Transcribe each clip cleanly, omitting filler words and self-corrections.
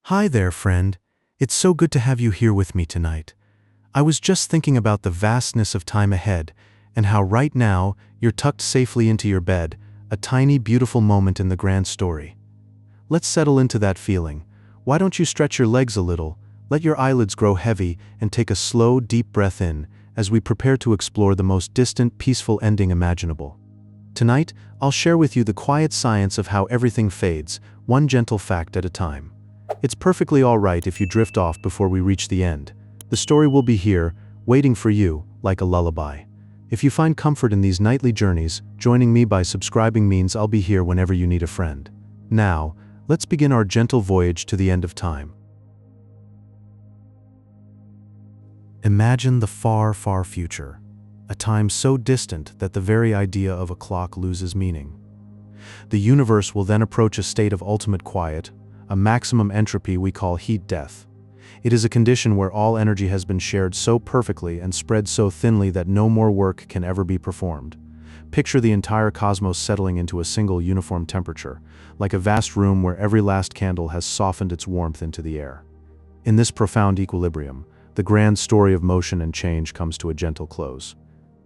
Hi there, friend. It's so good to have you here with me tonight. I was just thinking about the vastness of time ahead, and how right now you're tucked safely into your bed, a tiny, beautiful moment in the grand story. Let's settle into that feeling. Why don't you stretch your legs a little, let your eyelids grow heavy, and take a slow, deep breath in as we prepare to explore the most distant, peaceful ending imaginable. Tonight, I'll share with you the quiet science of how everything fades, one gentle fact at a time. It's perfectly all right if you drift off before we reach the end. The story will be here, waiting for you, like a lullaby. If you find comfort in these nightly journeys, joining me by subscribing means I'll be here whenever you need a friend. Now, let's begin our gentle voyage to the end of time. Imagine the far, far future, a time so distant that the very idea of a clock loses meaning. The universe will then approach a state of ultimate quiet, a maximum entropy we call heat death. It is a condition where all energy has been shared so perfectly and spread so thinly that no more work can ever be performed. Picture the entire cosmos settling into a single uniform temperature, like a vast room where every last candle has softened its warmth into the air. In this profound equilibrium, the grand story of motion and change comes to a gentle close.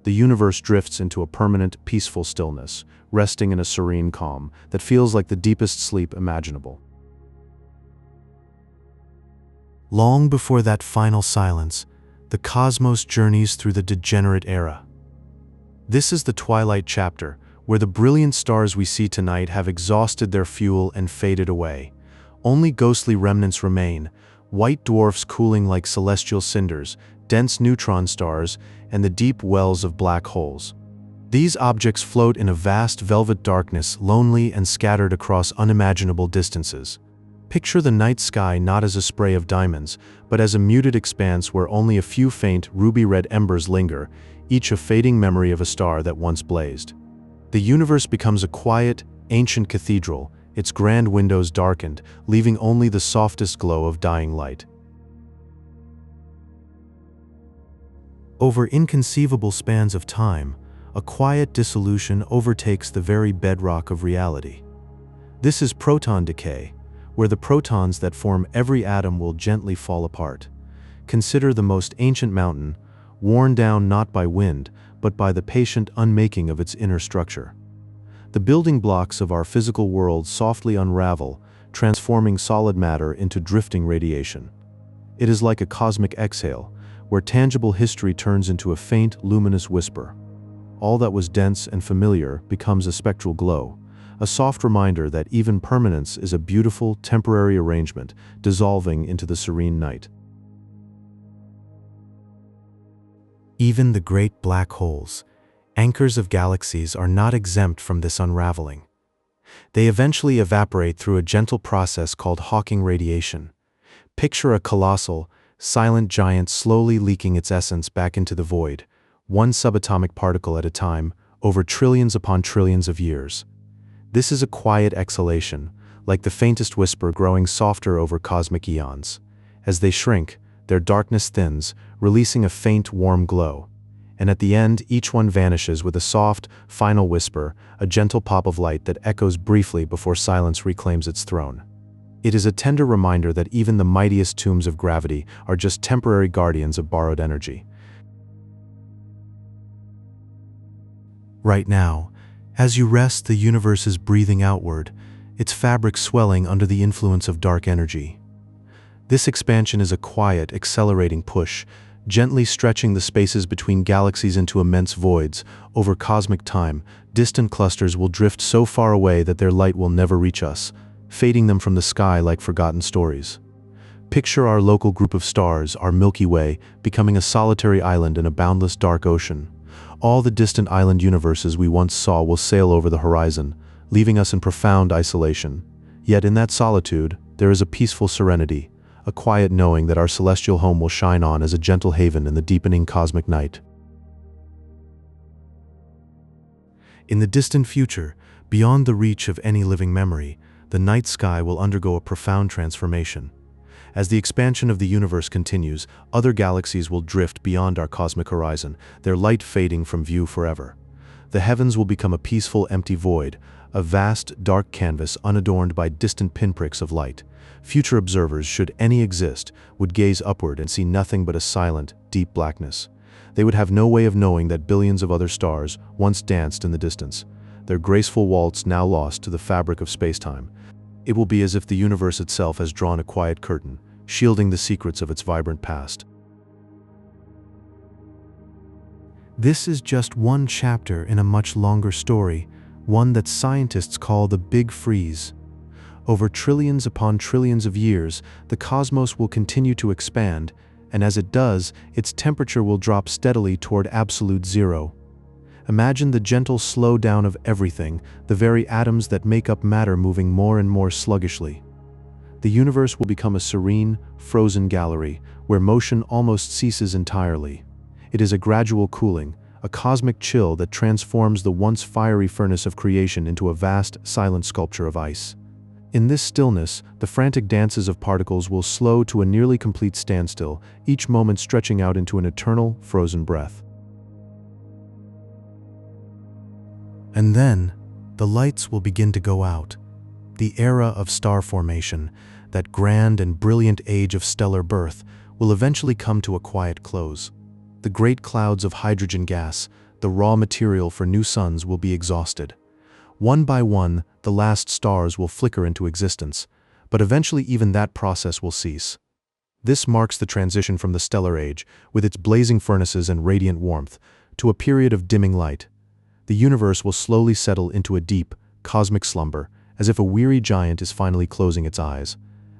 The universe drifts into a permanent, peaceful stillness, resting in a serene calm that feels like the deepest sleep imaginable. Long before that final silence, the cosmos journeys through the degenerate era. This is the twilight chapter, where the brilliant stars we see tonight have exhausted their fuel and faded away. Only ghostly remnants remain, white dwarfs cooling like celestial cinders, dense neutron stars, and the deep wells of black holes. These objects float in a vast velvet darkness, lonely and scattered across unimaginable distances. Picture the night sky not as a spray of diamonds, but as a muted expanse where only a few faint, ruby-red embers linger, each a fading memory of a star that once blazed. The universe becomes a quiet, ancient cathedral, its grand windows darkened, leaving only the softest glow of dying light. Over inconceivable spans of time, a quiet dissolution overtakes the very bedrock of reality. This is proton decay, where the protons that form every atom will gently fall apart. Consider the most ancient mountain, worn down not by wind, but by the patient unmaking of its inner structure. The building blocks of our physical world softly unravel, transforming solid matter into drifting radiation. It is like a cosmic exhale, where tangible history turns into a faint, luminous whisper. All that was dense and familiar becomes a spectral glow, a soft reminder that even permanence is a beautiful, temporary arrangement, dissolving into the serene night. Even the great black holes, anchors of galaxies, are not exempt from this unraveling. They eventually evaporate through a gentle process called Hawking radiation. Picture a colossal, silent giant slowly leaking its essence back into the void, one subatomic particle at a time, over trillions upon trillions of years. This is a quiet exhalation, like the faintest whisper growing softer over cosmic eons. As they shrink, their darkness thins, releasing a faint, warm glow. And at the end, each one vanishes with a soft, final whisper, a gentle pop of light that echoes briefly before silence reclaims its throne. It is a tender reminder that even the mightiest tombs of gravity are just temporary guardians of borrowed energy. Right now, as you rest, the universe is breathing outward, its fabric swelling under the influence of dark energy. This expansion is a quiet, accelerating push, gently stretching the spaces between galaxies into immense voids. Over cosmic time, distant clusters will drift so far away that their light will never reach us, fading them from the sky like forgotten stories. Picture our local group of stars, our Milky Way, becoming a solitary island in a boundless dark ocean. All the distant island universes we once saw will sail over the horizon, leaving us in profound isolation. Yet in that solitude, there is a peaceful serenity, a quiet knowing that our celestial home will shine on as a gentle haven in the deepening cosmic night. In the distant future, beyond the reach of any living memory, the night sky will undergo a profound transformation. As the expansion of the universe continues, other galaxies will drift beyond our cosmic horizon, their light fading from view forever. The heavens will become a peaceful, empty void, a vast, dark canvas unadorned by distant pinpricks of light, Future observers, should any exist, would gaze upward and see nothing but a silent, deep blackness. They would have no way of knowing that billions of other stars once danced in the distance, their graceful waltz now lost to the fabric of space-time. It will be as if the universe itself has drawn a quiet curtain, shielding the secrets of its vibrant past. This is just one chapter in a much longer story, one that scientists call the Big Freeze. Over trillions upon trillions of years, the cosmos will continue to expand, and as it does, its temperature will drop steadily toward absolute zero. Imagine the gentle slowdown of everything, the very atoms that make up matter moving more and more sluggishly. The universe will become a serene, frozen gallery, where motion almost ceases entirely. It is a gradual cooling, a cosmic chill that transforms the once fiery furnace of creation into a vast, silent sculpture of ice. In this stillness, the frantic dances of particles will slow to a nearly complete standstill, each moment stretching out into an eternal, frozen breath. And then, the lights will begin to go out. The era of star formation, that grand and brilliant age of stellar birth, will eventually come to a quiet close. The great clouds of hydrogen gas, the raw material for new suns, will be exhausted. One by one, the last stars will flicker into existence, but eventually even that process will cease. This marks the transition from the stellar age, with its blazing furnaces and radiant warmth, to a period of dimming light. The universe will slowly settle into a deep, cosmic slumber, as if a weary giant is finally closing its eyes.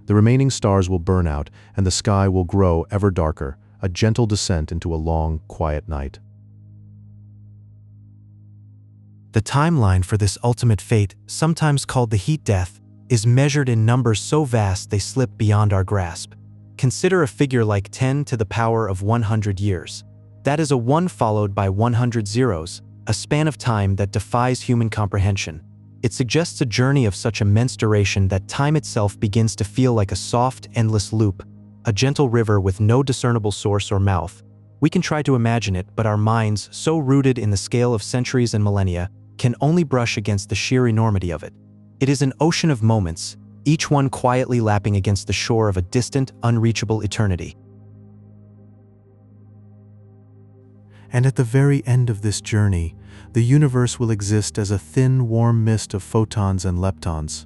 The remaining stars will burn out, and the sky will grow ever darker, a gentle descent into a long, quiet night. The timeline for this ultimate fate, sometimes called the heat death, is measured in numbers so vast they slip beyond our grasp. Consider a figure like 10 to the power of 100 years. That is a 1 followed by 100 zeros, a span of time that defies human comprehension. It suggests a journey of such immense duration that time itself begins to feel like a soft, endless loop, a gentle river with no discernible source or mouth. We can try to imagine it, but our minds, so rooted in the scale of centuries and millennia, can only brush against the sheer enormity of it. It is an ocean of moments, each one quietly lapping against the shore of a distant, unreachable eternity. And at the very end of this journey, the universe will exist as a thin, warm mist of photons and leptons.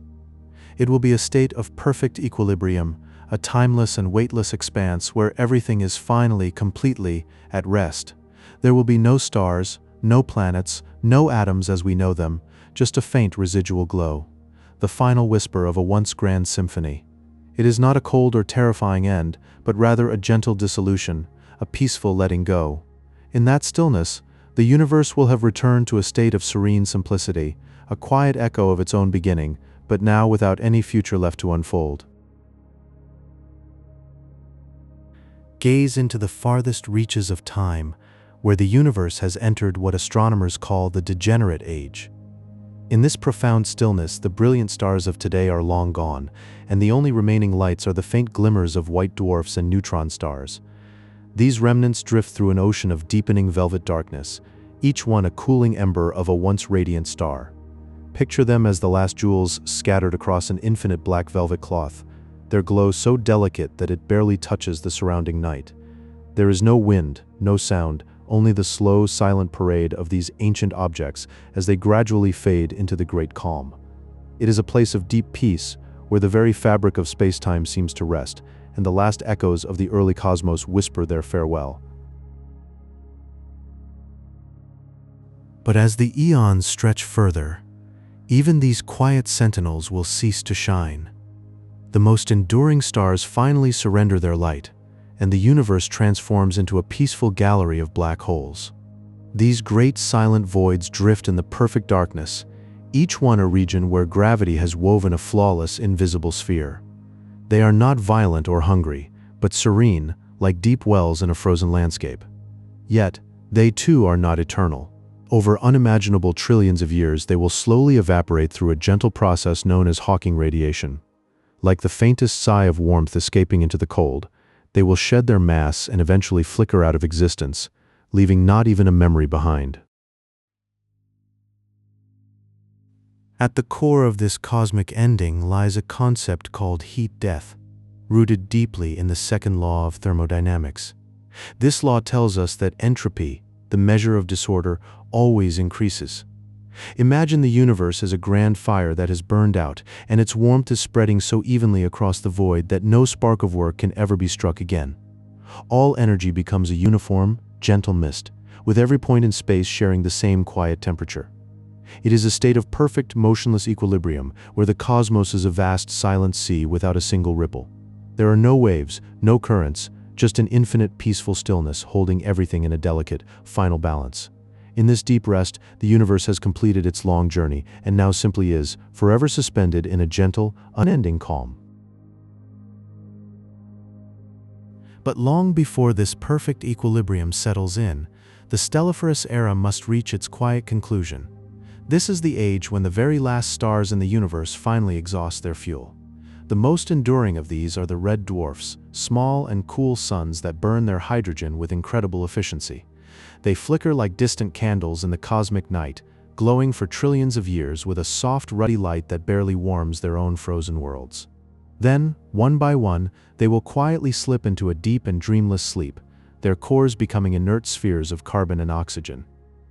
It will be a state of perfect equilibrium, a timeless and weightless expanse where everything is finally, completely at rest. There will be no stars, no planets, no atoms as we know them, just a faint residual glow, the final whisper of a once grand symphony. It is not a cold or terrifying end, but rather a gentle dissolution, a peaceful letting go. In that stillness, the universe will have returned to a state of serene simplicity, a quiet echo of its own beginning, but now without any future left to unfold. Gaze into the farthest reaches of time, where the universe has entered what astronomers call the degenerate age. In this profound stillness, the brilliant stars of today are long gone, and the only remaining lights are the faint glimmers of white dwarfs and neutron stars. These remnants drift through an ocean of deepening velvet darkness, each one a cooling ember of a once radiant star. Picture them as the last jewels scattered across an infinite black velvet cloth, their glow so delicate that it barely touches the surrounding night. There is no wind, no sound, only the slow, silent parade of these ancient objects as they gradually fade into the great calm. It is a place of deep peace, where the very fabric of space-time seems to rest, and the last echoes of the early cosmos whisper their farewell. But as the eons stretch further, even these quiet sentinels will cease to shine. The most enduring stars finally surrender their light, and the universe transforms into a peaceful gallery of black holes. These great silent voids drift in the perfect darkness, each one a region where gravity has woven a flawless, invisible sphere. They are not violent or hungry, but serene, like deep wells in a frozen landscape. Yet, they too are not eternal. Over unimaginable trillions of years, they will slowly evaporate through a gentle process known as Hawking radiation. Like the faintest sigh of warmth escaping into the cold, they will shed their mass and eventually flicker out of existence, leaving not even a memory behind. At the core of this cosmic ending lies a concept called heat death, rooted deeply in the second law of thermodynamics. This law tells us that entropy, the measure of disorder, always increases. Imagine the universe as a grand fire that has burned out, and its warmth is spreading so evenly across the void that no spark of work can ever be struck again. All energy becomes a uniform, gentle mist, with every point in space sharing the same quiet temperature. It is a state of perfect, motionless equilibrium, where the cosmos is a vast, silent sea without a single ripple. There are no waves, no currents, just an infinite, peaceful stillness holding everything in a delicate, final balance. In this deep rest, the universe has completed its long journey and now simply is, forever suspended in a gentle, unending calm. But long before this perfect equilibrium settles in, the stelliferous era must reach its quiet conclusion. This is the age when the very last stars in the universe finally exhaust their fuel. The most enduring of these are the red dwarfs, small and cool suns that burn their hydrogen with incredible efficiency. They flicker like distant candles in the cosmic night, glowing for trillions of years with a soft, ruddy light that barely warms their own frozen worlds. Then, one by one, they will quietly slip into a deep and dreamless sleep, their cores becoming inert spheres of carbon and oxygen.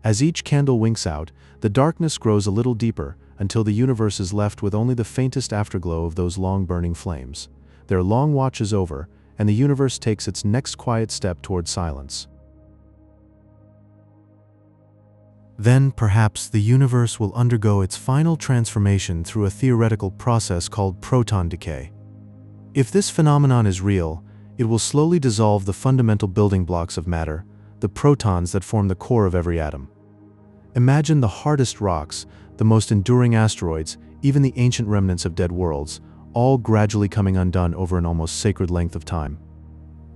As each candle winks out, the darkness grows a little deeper until the universe is left with only the faintest afterglow of those long-burning flames. Their long watch is over, and the universe takes its next quiet step toward silence. Then, perhaps, the universe will undergo its final transformation through a theoretical process called proton decay. If this phenomenon is real, it will slowly dissolve the fundamental building blocks of matter, the protons that form the core of every atom. Imagine the hardest rocks, the most enduring asteroids, even the ancient remnants of dead worlds, all gradually coming undone over an almost sacred length of time.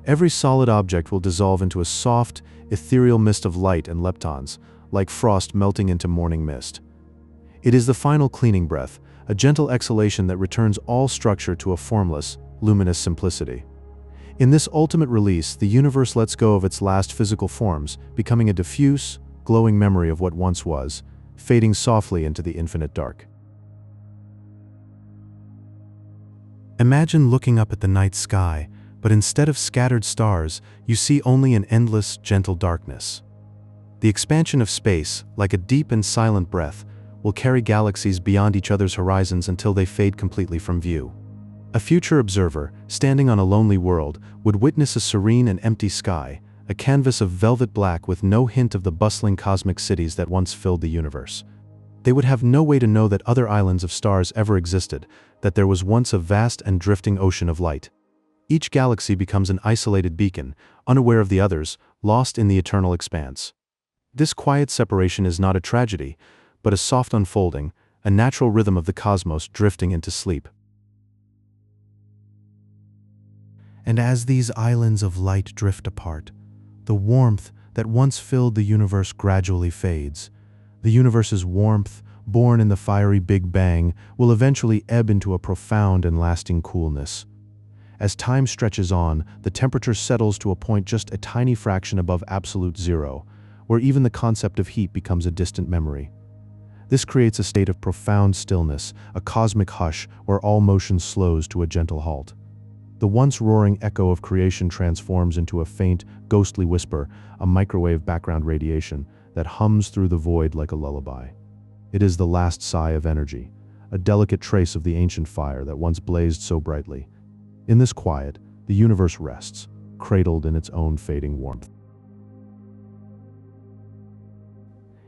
Every solid object will dissolve into a soft, ethereal mist of light and leptons, like frost melting into morning mist. It is the final cleaning breath, a gentle exhalation that returns all structure to a formless, luminous simplicity. In this ultimate release, the universe lets go of its last physical forms, becoming a diffuse, glowing memory of what once was, fading softly into the infinite dark. Imagine looking up at the night sky, but instead of scattered stars, you see only an endless, gentle darkness. The expansion of space, like a deep and silent breath, will carry galaxies beyond each other's horizons until they fade completely from view. A future observer, standing on a lonely world, would witness a serene and empty sky, a canvas of velvet black with no hint of the bustling cosmic cities that once filled the universe. They would have no way to know that other islands of stars ever existed, that there was once a vast and drifting ocean of light. Each galaxy becomes an isolated beacon, unaware of the others, lost in the eternal expanse. This quiet separation is not a tragedy, but a soft unfolding, a natural rhythm of the cosmos drifting into sleep. And as these islands of light drift apart, the warmth that once filled the universe gradually fades. The universe's warmth, born in the fiery Big Bang, will eventually ebb into a profound and lasting coolness. As time stretches on, the temperature settles to a point just a tiny fraction above absolute zero, where even the concept of heat becomes a distant memory. This creates a state of profound stillness, a cosmic hush where all motion slows to a gentle halt. The once roaring echo of creation transforms into a faint, ghostly whisper, a microwave background radiation that hums through the void like a lullaby. It is the last sigh of energy, a delicate trace of the ancient fire that once blazed so brightly. In this quiet, the universe rests, cradled in its own fading warmth.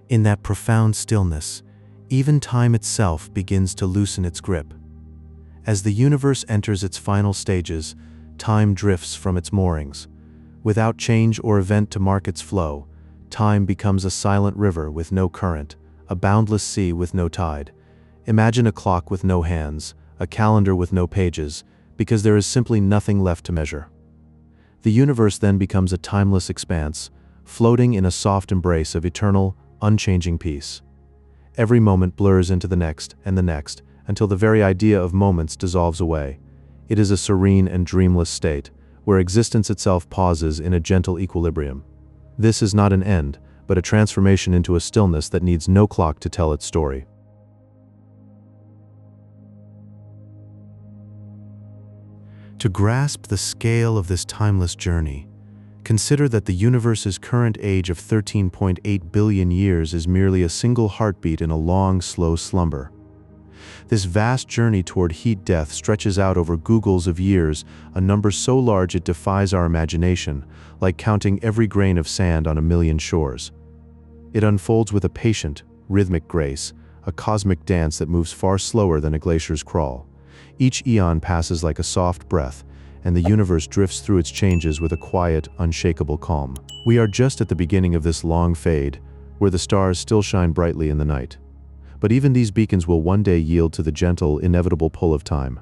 In that profound stillness, even time itself begins to loosen its grip. As the universe enters its final stages, time drifts from its moorings. Without change or event to mark its flow, time becomes a silent river with no current, a boundless sea with no tide. Imagine a clock with no hands, a calendar with no pages, because there is simply nothing left to measure. The universe then becomes a timeless expanse, floating in a soft embrace of eternal, unchanging peace. Every moment blurs into the next and the next, until the very idea of moments dissolves away. It is a serene and dreamless state, where existence itself pauses in a gentle equilibrium. This is not an end, but a transformation into a stillness that needs no clock to tell its story. To grasp the scale of this timeless journey, consider that the universe's current age of 13.8 billion years is merely a single heartbeat in a long, slow slumber. This vast journey toward heat death stretches out over googles of years, a number so large it defies our imagination, like counting every grain of sand on a million shores. It unfolds with a patient, rhythmic grace, a cosmic dance that moves far slower than a glacier's crawl. Each eon passes like a soft breath, and the universe drifts through its changes with a quiet, unshakable calm. We are just at the beginning of this long fade, where the stars still shine brightly in the night. But even these beacons will one day yield to the gentle, inevitable pull of time.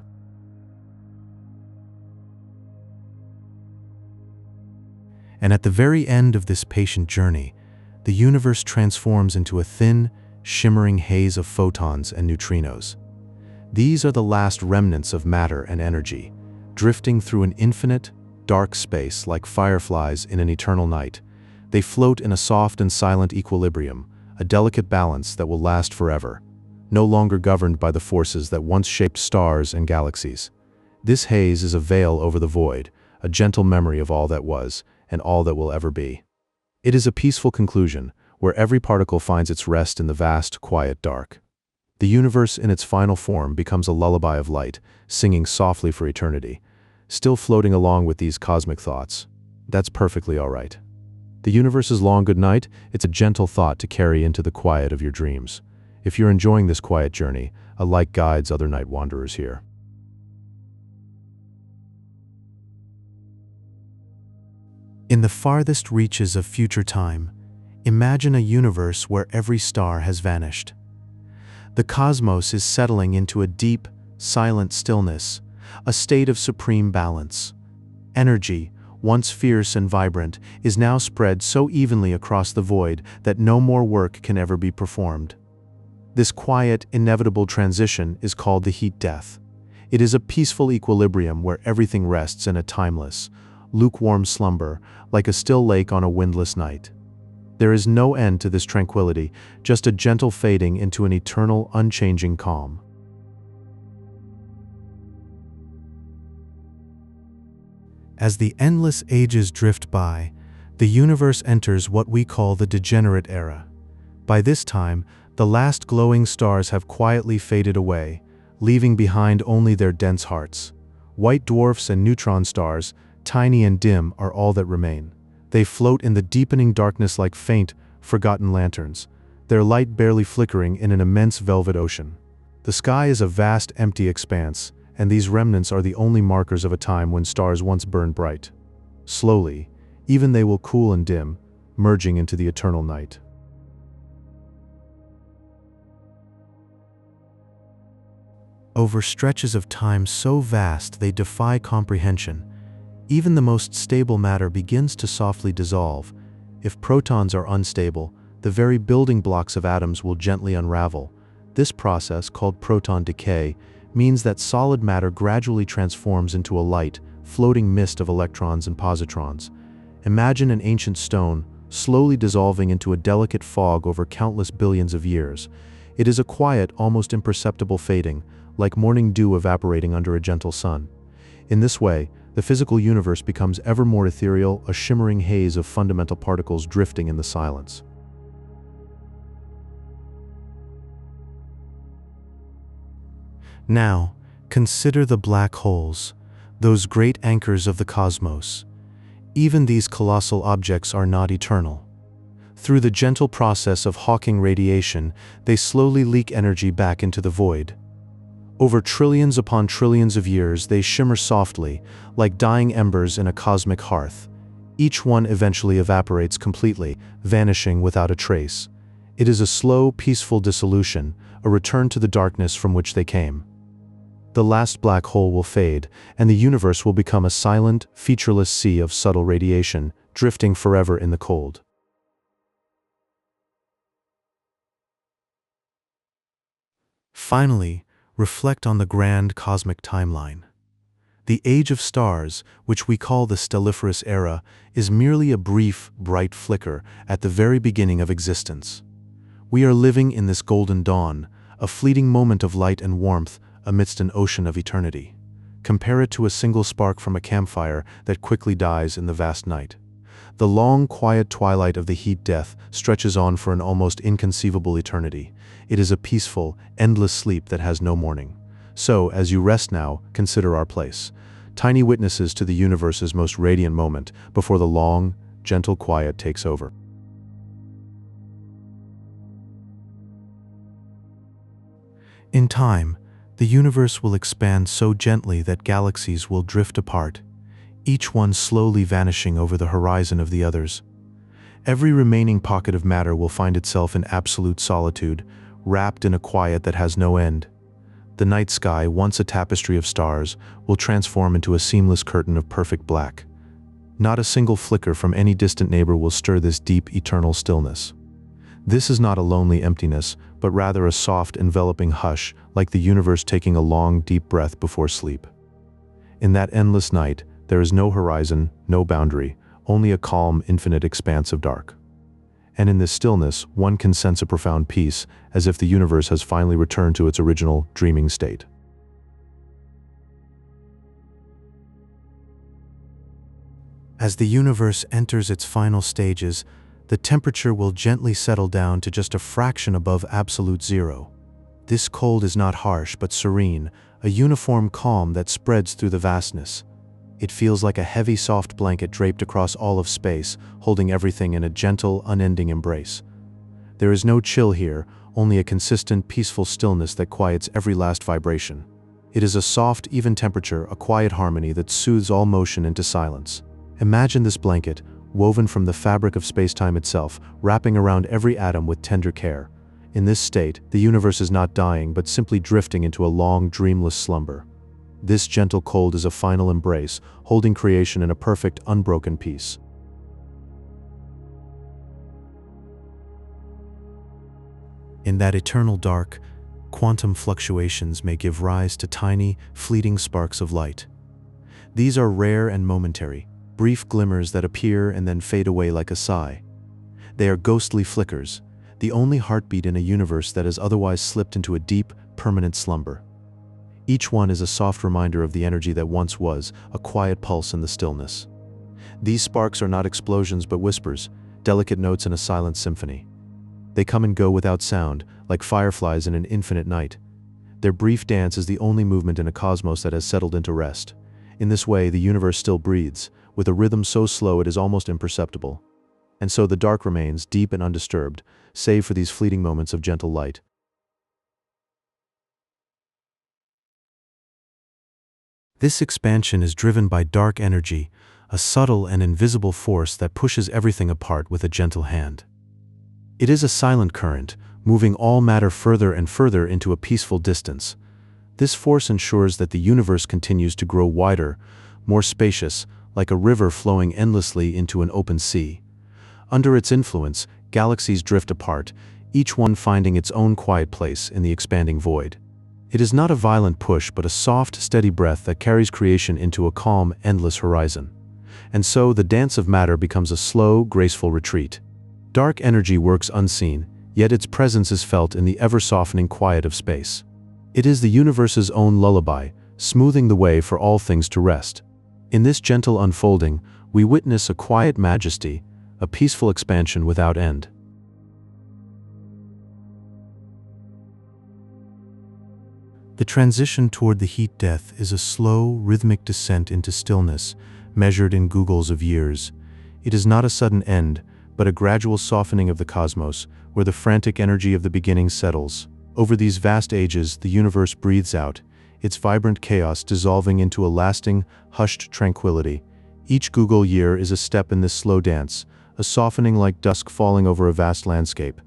And at the very end of this patient journey, the universe transforms into a thin, shimmering haze of photons and neutrinos. These are the last remnants of matter and energy, drifting through an infinite, dark space like fireflies in an eternal night. They float in a soft and silent equilibrium, a delicate balance that will last forever, no longer governed by the forces that once shaped stars and galaxies. This haze is a veil over the void, a gentle memory of all that was and all that will ever be. It is a peaceful conclusion, where every particle finds its rest in the vast, quiet dark. The universe in its final form becomes a lullaby of light, singing softly for eternity, still floating along with these cosmic thoughts. That's perfectly all right. The universe's long good night, it's a gentle thought to carry into the quiet of your dreams. If you're enjoying this quiet journey, a light guides other night wanderers here. In the farthest reaches of future time, imagine a universe where every star has vanished. The cosmos is settling into a deep, silent stillness, a state of supreme balance. Energy, once fierce and vibrant, is now spread so evenly across the void that no more work can ever be performed. This quiet, inevitable transition is called the heat death. It is a peaceful equilibrium where everything rests in a timeless, lukewarm slumber, like a still lake on a windless night. There is no end to this tranquility, just a gentle fading into an eternal, unchanging calm. As the endless ages drift by, the universe enters what we call the degenerate era. By this time, the last glowing stars have quietly faded away, leaving behind only their dense hearts. White dwarfs and neutron stars, tiny and dim, are all that remain. They float in the deepening darkness like faint, forgotten lanterns, their light barely flickering in an immense velvet ocean. The sky is a vast, empty expanse, and these remnants are the only markers of a time when stars once burned bright. Slowly, even they will cool and dim, merging into the eternal night. Over stretches of time so vast they defy comprehension, even the most stable matter begins to softly dissolve. If protons are unstable, the very building blocks of atoms will gently unravel. This process, called proton decay, means that solid matter gradually transforms into a light, floating mist of electrons and positrons. Imagine an ancient stone, slowly dissolving into a delicate fog over countless billions of years. It is a quiet, almost imperceptible fading, like morning dew evaporating under a gentle sun. In this way, the physical universe becomes ever more ethereal, a shimmering haze of fundamental particles drifting in the silence. Now, consider the black holes, those great anchors of the cosmos. Even these colossal objects are not eternal. Through the gentle process of Hawking radiation, they slowly leak energy back into the void. Over trillions upon trillions of years, they shimmer softly, like dying embers in a cosmic hearth. Each one eventually evaporates completely, vanishing without a trace. It is a slow, peaceful dissolution, a return to the darkness from which they came. The last black hole will fade, and the universe will become a silent, featureless sea of subtle radiation, drifting forever in the cold. Finally, reflect on the grand cosmic timeline. The age of stars, which we call the stelliferous era, is merely a brief, bright flicker at the very beginning of existence. We are living in this golden dawn, a fleeting moment of light and warmth amidst an ocean of eternity. Compare it to a single spark from a campfire that quickly dies in the vast night. The long, quiet twilight of the heat death stretches on for an almost inconceivable eternity. It is a peaceful, endless sleep that has no morning. So, as you rest now, consider our place. Tiny witnesses to the universe's most radiant moment before the long, gentle quiet takes over. In time, the universe will expand so gently that galaxies will drift apart, each one slowly vanishing over the horizon of the others. Every remaining pocket of matter will find itself in absolute solitude, wrapped in a quiet that has no end. The night sky, once a tapestry of stars, will transform into a seamless curtain of perfect black. Not a single flicker from any distant neighbor will stir this deep, eternal stillness. This is not a lonely emptiness, but rather a soft, enveloping hush, like the universe taking a long, deep breath before sleep. In that endless night, there is no horizon, no boundary, only a calm, infinite expanse of dark. And in this stillness, one can sense a profound peace, as if the universe has finally returned to its original, dreaming state. As the universe enters its final stages, the temperature will gently settle down to just a fraction above absolute zero. This cold is not harsh but serene, a uniform calm that spreads through the vastness. It feels like a heavy, soft blanket draped across all of space, holding everything in a gentle, unending embrace. There is no chill here, only a consistent, peaceful stillness that quiets every last vibration. It is a soft, even temperature, a quiet harmony that soothes all motion into silence. Imagine this blanket, woven from the fabric of space-time itself, wrapping around every atom with tender care. In this state, the universe is not dying but simply drifting into a long, dreamless slumber. This gentle cold is a final embrace, holding creation in a perfect, unbroken peace. In that eternal dark, quantum fluctuations may give rise to tiny, fleeting sparks of light. These are rare and momentary, brief glimmers that appear and then fade away like a sigh. They are ghostly flickers, the only heartbeat in a universe that has otherwise slipped into a deep, permanent slumber. Each one is a soft reminder of the energy that once was, a quiet pulse in the stillness. These sparks are not explosions but whispers, delicate notes in a silent symphony. They come and go without sound, like fireflies in an infinite night. Their brief dance is the only movement in a cosmos that has settled into rest. In this way, the universe still breathes, with a rhythm so slow it is almost imperceptible. And so the dark remains, deep and undisturbed, save for these fleeting moments of gentle light. This expansion is driven by dark energy, a subtle and invisible force that pushes everything apart with a gentle hand. It is a silent current, moving all matter further and further into a peaceful distance. This force ensures that the universe continues to grow wider, more spacious, like a river flowing endlessly into an open sea. Under its influence, galaxies drift apart, each one finding its own quiet place in the expanding void. It is not a violent push but a soft, steady breath that carries creation into a calm, endless horizon. And so the dance of matter becomes a slow, graceful retreat. Dark energy works unseen, yet its presence is felt in the ever-softening quiet of space. It is the universe's own lullaby, smoothing the way for all things to rest. In this gentle unfolding, we witness a quiet majesty, a peaceful expansion without end. The transition toward the heat death is a slow, rhythmic descent into stillness, measured in googles of years. It is not a sudden end, but a gradual softening of the cosmos, where the frantic energy of the beginning settles. Over these vast ages, the universe breathes out, its vibrant chaos dissolving into a lasting, hushed tranquility. Each google year is a step in this slow dance, a softening like dusk falling over a vast landscape.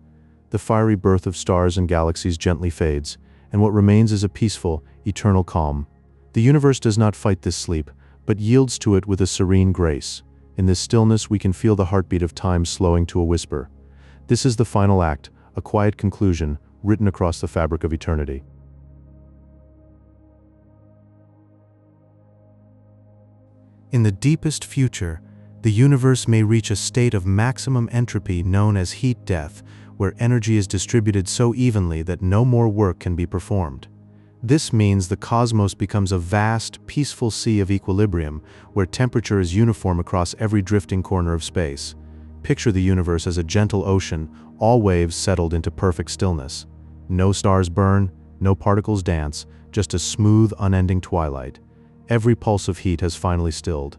The fiery birth of stars and galaxies gently fades, and what remains is a peaceful, eternal calm. The universe does not fight this sleep, but yields to it with a serene grace. In this stillness we can feel the heartbeat of time slowing to a whisper. This is the final act, a quiet conclusion, written across the fabric of eternity. In the deepest future, the universe may reach a state of maximum entropy known as heat death, where energy is distributed so evenly that no more work can be performed. This means the cosmos becomes a vast, peaceful sea of equilibrium where temperature is uniform across every drifting corner of space. Picture the universe as a gentle ocean, all waves settled into perfect stillness. No stars burn, no particles dance, just a smooth, unending twilight. Every pulse of heat has finally stilled,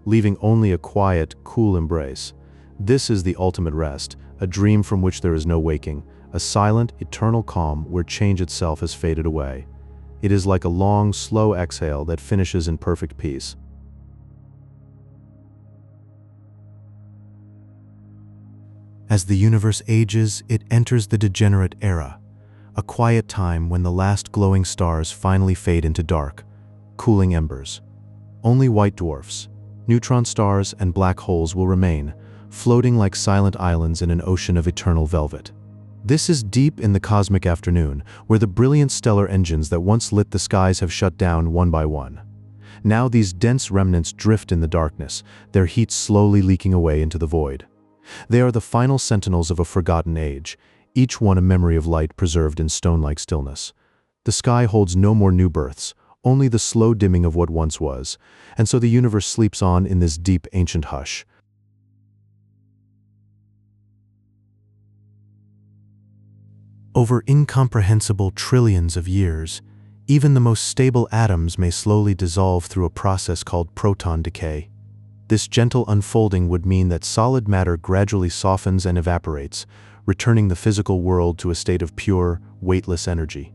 leaving only a quiet, cool embrace. This is the ultimate rest, a dream from which there is no waking, a silent, eternal calm where change itself has faded away. It is like a long, slow exhale that finishes in perfect peace. As the universe ages, it enters the degenerate era, a quiet time when the last glowing stars finally fade into dark, cooling embers. Only white dwarfs, neutron stars, and black holes will remain, floating like silent islands in an ocean of eternal velvet. This is deep in the cosmic afternoon, where the brilliant stellar engines that once lit the skies have shut down one by one. Now these dense remnants drift in the darkness, their heat slowly leaking away into the void. They are the final sentinels of a forgotten age, each one a memory of light preserved in stone-like stillness. The sky holds no more new births, only the slow dimming of what once was, and so the universe sleeps on in this deep, ancient hush. Over incomprehensible trillions of years, even the most stable atoms may slowly dissolve through a process called proton decay. This gentle unfolding would mean that solid matter gradually softens and evaporates, returning the physical world to a state of pure, weightless energy.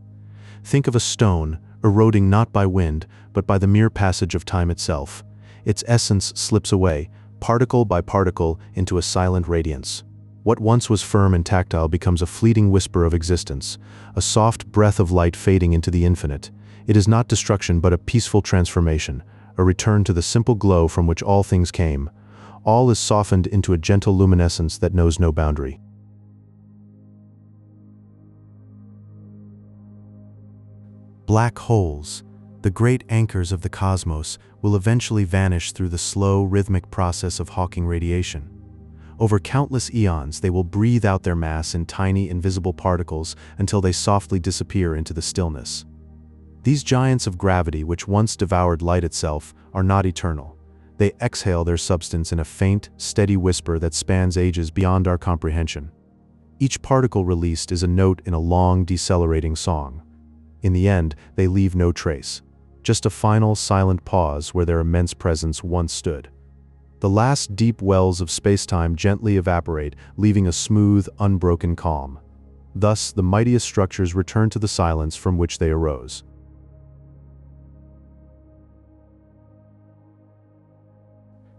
Think of a stone, eroding not by wind, but by the mere passage of time itself. Its essence slips away, particle by particle, into a silent radiance. What once was firm and tactile becomes a fleeting whisper of existence, a soft breath of light fading into the infinite. It is not destruction but a peaceful transformation, a return to the simple glow from which all things came. All is softened into a gentle luminescence that knows no boundary. Black holes, the great anchors of the cosmos, will eventually vanish through the slow, rhythmic process of Hawking radiation. Over countless eons, they will breathe out their mass in tiny, invisible particles until they softly disappear into the stillness. These giants of gravity, which once devoured light itself, are not eternal. They exhale their substance in a faint, steady whisper that spans ages beyond our comprehension. Each particle released is a note in a long, decelerating song. In the end, they leave no trace, just a final, silent pause where their immense presence once stood. The last deep wells of space-time gently evaporate, leaving a smooth, unbroken calm. Thus, the mightiest structures return to the silence from which they arose.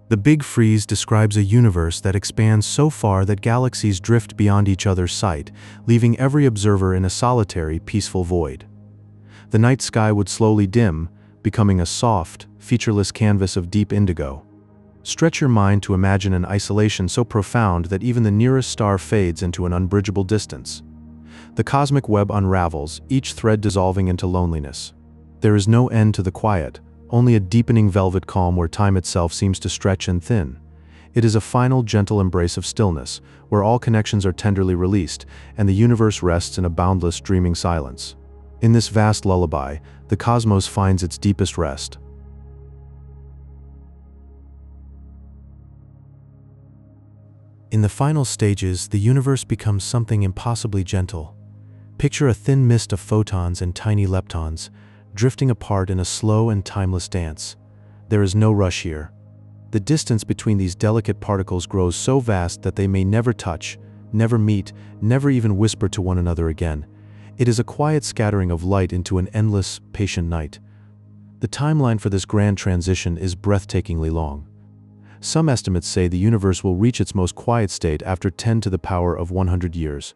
The Big Freeze describes a universe that expands so far that galaxies drift beyond each other's sight, leaving every observer in a solitary, peaceful void. The night sky would slowly dim, becoming a soft, featureless canvas of deep indigo. Stretch your mind to imagine an isolation so profound that even the nearest star fades into an unbridgeable distance. The cosmic web unravels, each thread dissolving into loneliness. There is no end to the quiet, only a deepening velvet calm where time itself seems to stretch and thin. It is a final gentle embrace of stillness, where all connections are tenderly released, and the universe rests in a boundless, dreaming silence. In this vast lullaby, the cosmos finds its deepest rest. In the final stages, the universe becomes something impossibly gentle. Picture a thin mist of photons and tiny leptons, drifting apart in a slow and timeless dance. There is no rush here. The distance between these delicate particles grows so vast that they may never touch, never meet, never even whisper to one another again. It is a quiet scattering of light into an endless, patient night. The timeline for this grand transition is breathtakingly long. Some estimates say the universe will reach its most quiet state after 10 to the power of 100 years.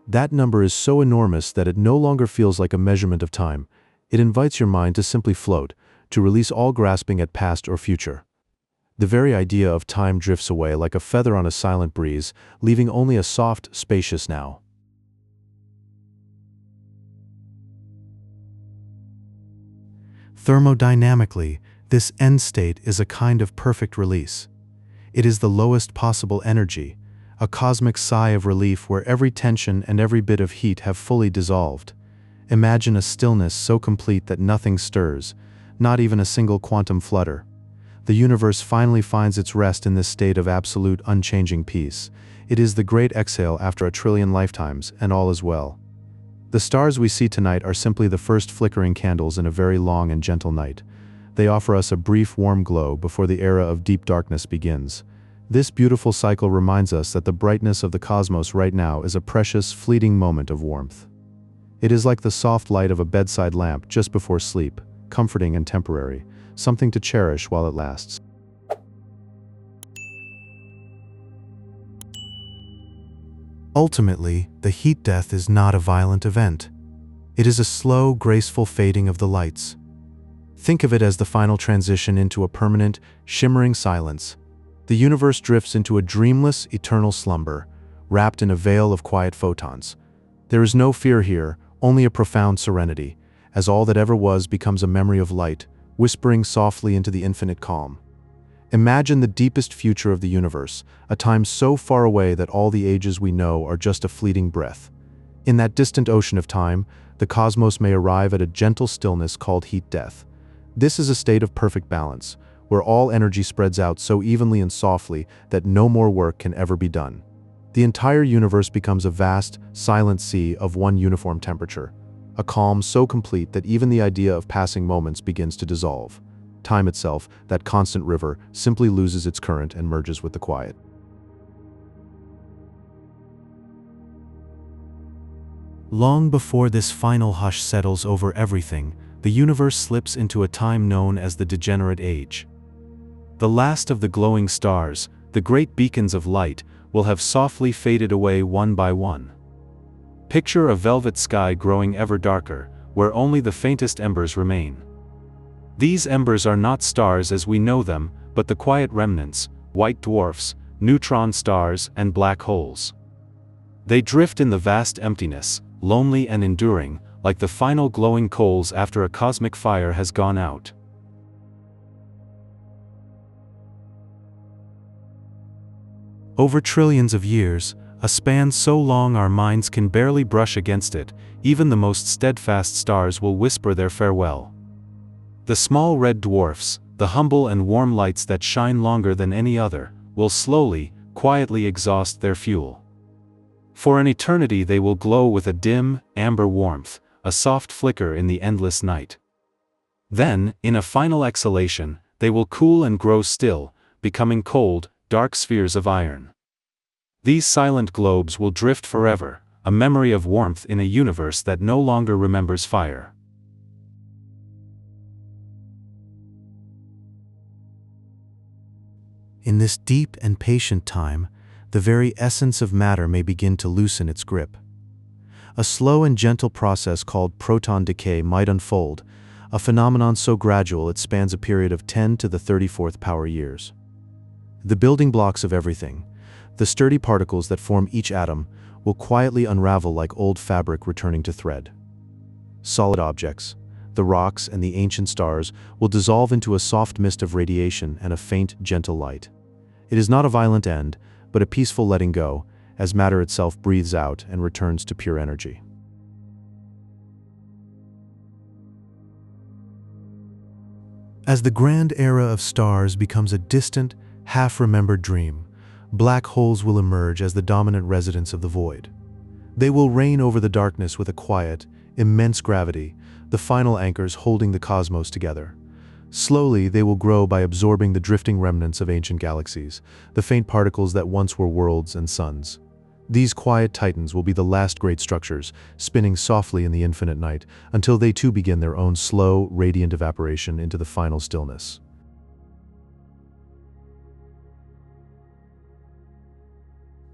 That number is so enormous that it no longer feels like a measurement of time. It invites your mind to simply float, to release all grasping at past or future. The very idea of time drifts away like a feather on a silent breeze, leaving only a soft, spacious now. Thermodynamically, this end state is a kind of perfect release. It is the lowest possible energy, a cosmic sigh of relief where every tension and every bit of heat have fully dissolved. Imagine a stillness so complete that nothing stirs, not even a single quantum flutter. The universe finally finds its rest in this state of absolute, unchanging peace. It is the great exhale after a trillion lifetimes, and all is well. The stars we see tonight are simply the first flickering candles in a very long and gentle night. They offer us a brief warm glow before the era of deep darkness begins. This beautiful cycle reminds us that the brightness of the cosmos right now is a precious, fleeting moment of warmth. It is like the soft light of a bedside lamp just before sleep, comforting and temporary, something to cherish while it lasts. Ultimately, the heat death is not a violent event. It is a slow, graceful fading of the lights. Think of it as the final transition into a permanent, shimmering silence. The universe drifts into a dreamless, eternal slumber, wrapped in a veil of quiet photons. There is no fear here, only a profound serenity, as all that ever was becomes a memory of light, whispering softly into the infinite calm. Imagine the deepest future of the universe, a time so far away that all the ages we know are just a fleeting breath. In that distant ocean of time, the cosmos may arrive at a gentle stillness called heat death. This is a state of perfect balance, where all energy spreads out so evenly and softly that no more work can ever be done. The entire universe becomes a vast, silent sea of one uniform temperature, a calm so complete that even the idea of passing moments begins to dissolve. Time itself, that constant river, simply loses its current and merges with the quiet. Long before this final hush settles over everything, the universe slips into a time known as the Degenerate Age. The last of the glowing stars, the great beacons of light, will have softly faded away one by one. Picture a velvet sky growing ever darker, where only the faintest embers remain. These embers are not stars as we know them, but the quiet remnants, white dwarfs, neutron stars, and black holes. They drift in the vast emptiness, lonely and enduring, like the final glowing coals after a cosmic fire has gone out. Over trillions of years, a span so long our minds can barely brush against it, even the most steadfast stars will whisper their farewell. The small red dwarfs, the humble and warm lights that shine longer than any other, will slowly, quietly exhaust their fuel. For an eternity they will glow with a dim, amber warmth, a soft flicker in the endless night. Then, in a final exhalation, they will cool and grow still, becoming cold, dark spheres of iron. These silent globes will drift forever, a memory of warmth in a universe that no longer remembers fire. In this deep and patient time, the very essence of matter may begin to loosen its grip. A slow and gentle process called proton decay might unfold, a phenomenon so gradual it spans a period of 10 to the 34th power years. The building blocks of everything, the sturdy particles that form each atom, will quietly unravel like old fabric returning to thread. Solid objects, the rocks and the ancient stars, will dissolve into a soft mist of radiation and a faint, gentle light. It is not a violent end, but a peaceful letting go, as matter itself breathes out and returns to pure energy. As the grand era of stars becomes a distant, half-remembered dream, black holes will emerge as the dominant residents of the void. They will reign over the darkness with a quiet, immense gravity, the final anchors holding the cosmos together. Slowly, they will grow by absorbing the drifting remnants of ancient galaxies, the faint particles that once were worlds and suns. These quiet titans will be the last great structures, spinning softly in the infinite night, until they too begin their own slow, radiant evaporation into the final stillness.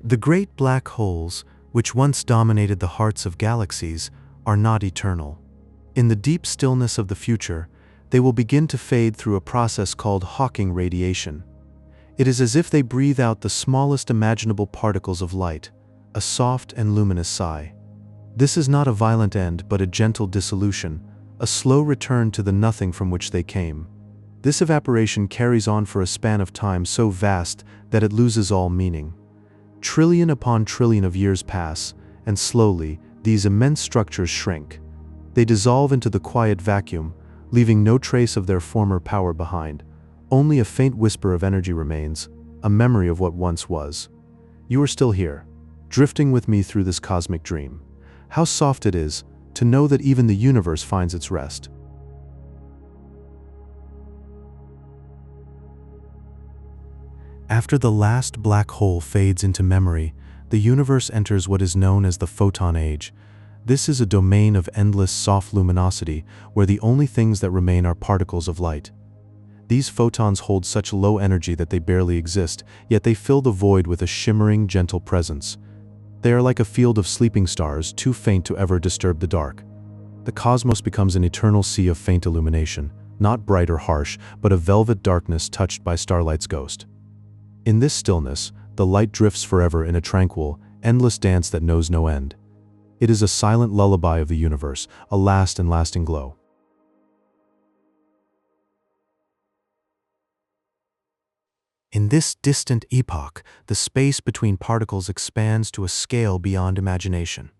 The great black holes, which once dominated the hearts of galaxies, are not eternal. In the deep stillness of the future, they will begin to fade through a process called Hawking radiation. It is as if they breathe out the smallest imaginable particles of light, a soft and luminous sigh. This is not a violent end, but a gentle dissolution, a slow return to the nothing from which they came. This evaporation carries on for a span of time so vast that it loses all meaning. Trillion upon trillion of years pass, and slowly, these immense structures shrink. They dissolve into the quiet vacuum, leaving no trace of their former power behind. Only a faint whisper of energy remains, a memory of what once was. You are still here, drifting with me through this cosmic dream. How soft it is to know that even the universe finds its rest. After the last black hole fades into memory, the universe enters what is known as the photon age. This is a domain of endless soft luminosity where the only things that remain are particles of light. These photons hold such low energy that they barely exist, yet they fill the void with a shimmering, gentle presence. They are like a field of sleeping stars, too faint to ever disturb the dark. The cosmos becomes an eternal sea of faint illumination, not bright or harsh, but a velvet darkness touched by starlight's ghost. In this stillness, the light drifts forever in a tranquil, endless dance that knows no end. It is a silent lullaby of the universe, a last and lasting glow. In this distant epoch, the space between particles expands to a scale beyond imagination.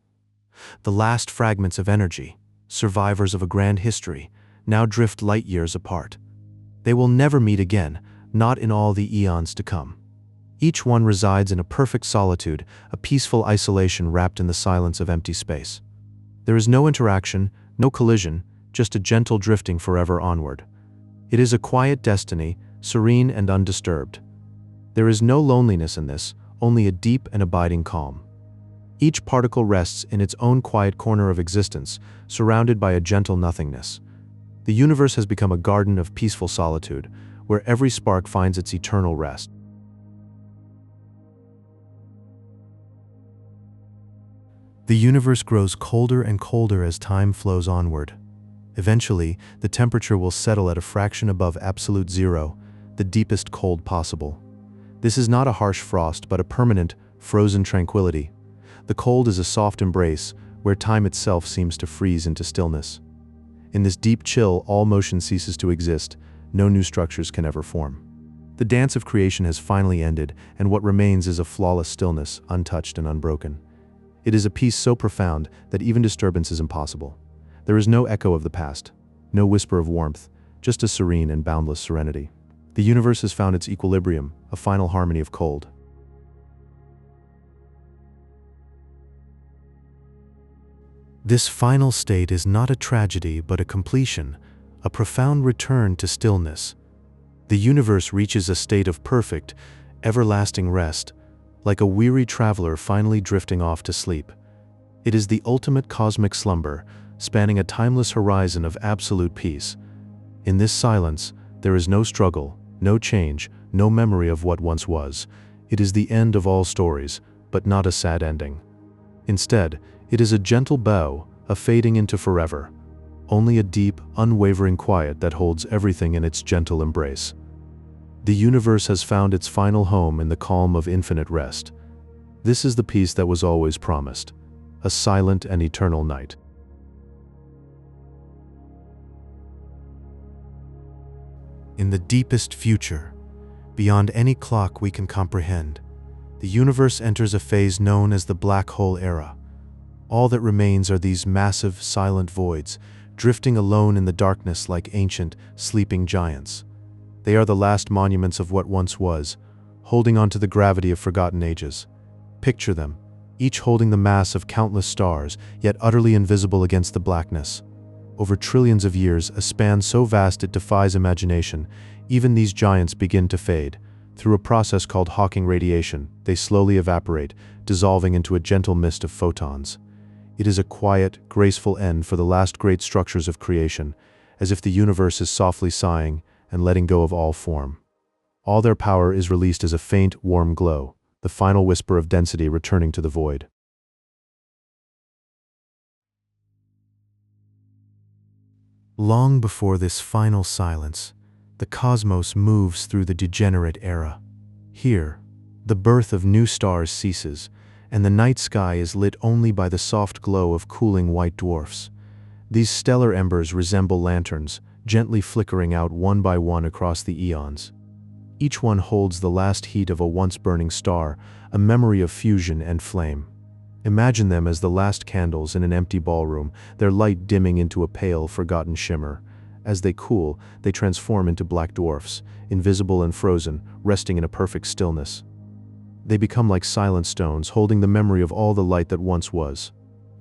The last fragments of energy, survivors of a grand history, now drift light years apart. They will never meet again, not in all the eons to come. Each one resides in a perfect solitude, a peaceful isolation wrapped in the silence of empty space. There is no interaction, no collision, just a gentle drifting forever onward. It is a quiet destiny, serene and undisturbed. There is no loneliness in this, only a deep and abiding calm. Each particle rests in its own quiet corner of existence, surrounded by a gentle nothingness. The universe has become a garden of peaceful solitude, where every spark finds its eternal rest. The universe grows colder and colder as time flows onward. Eventually, the temperature will settle at a fraction above absolute zero, the deepest cold possible. This is not a harsh frost, but a permanent, frozen tranquility. The cold is a soft embrace, where time itself seems to freeze into stillness. In this deep chill, all motion ceases to exist, no new structures can ever form. The dance of creation has finally ended, and what remains is a flawless stillness, untouched and unbroken. It is a peace so profound that even disturbance is impossible. There is no echo of the past, no whisper of warmth, just a serene and boundless serenity. The universe has found its equilibrium, a final harmony of cold. This final state is not a tragedy but a completion, a profound return to stillness. The universe reaches a state of perfect, everlasting rest, like a weary traveler finally drifting off to sleep. It is the ultimate cosmic slumber, spanning a timeless horizon of absolute peace. In this silence, there is no struggle, no change, no memory of what once was. It is the end of all stories, but not a sad ending. Instead, it is a gentle bow, a fading into forever. Only a deep, unwavering quiet that holds everything in its gentle embrace. The universe has found its final home in the calm of infinite rest. This is the peace that was always promised, a silent and eternal night. In the deepest future, beyond any clock we can comprehend, the universe enters a phase known as the black hole era. All that remains are these massive, silent voids, drifting alone in the darkness like ancient, sleeping giants. They are the last monuments of what once was, holding on to the gravity of forgotten ages. Picture them, each holding the mass of countless stars, yet utterly invisible against the blackness. Over trillions of years, a span so vast it defies imagination, even these giants begin to fade. Through a process called Hawking radiation, they slowly evaporate, dissolving into a gentle mist of photons. It is a quiet, graceful end for the last great structures of creation, as if the universe is softly sighing and letting go of all form. All their power is released as a faint, warm glow, the final whisper of density returning to the void. Long before this final silence, the cosmos moves through the degenerate era. Here, the birth of new stars ceases, and the night sky is lit only by the soft glow of cooling white dwarfs. These stellar embers resemble lanterns, gently flickering out one by one across the eons. Each one holds the last heat of a once burning star, a memory of fusion and flame. Imagine them as the last candles in an empty ballroom, their light dimming into a pale, forgotten shimmer. As they cool, they transform into black dwarfs, invisible and frozen, resting in a perfect stillness. They become like silent stones, holding the memory of all the light that once was.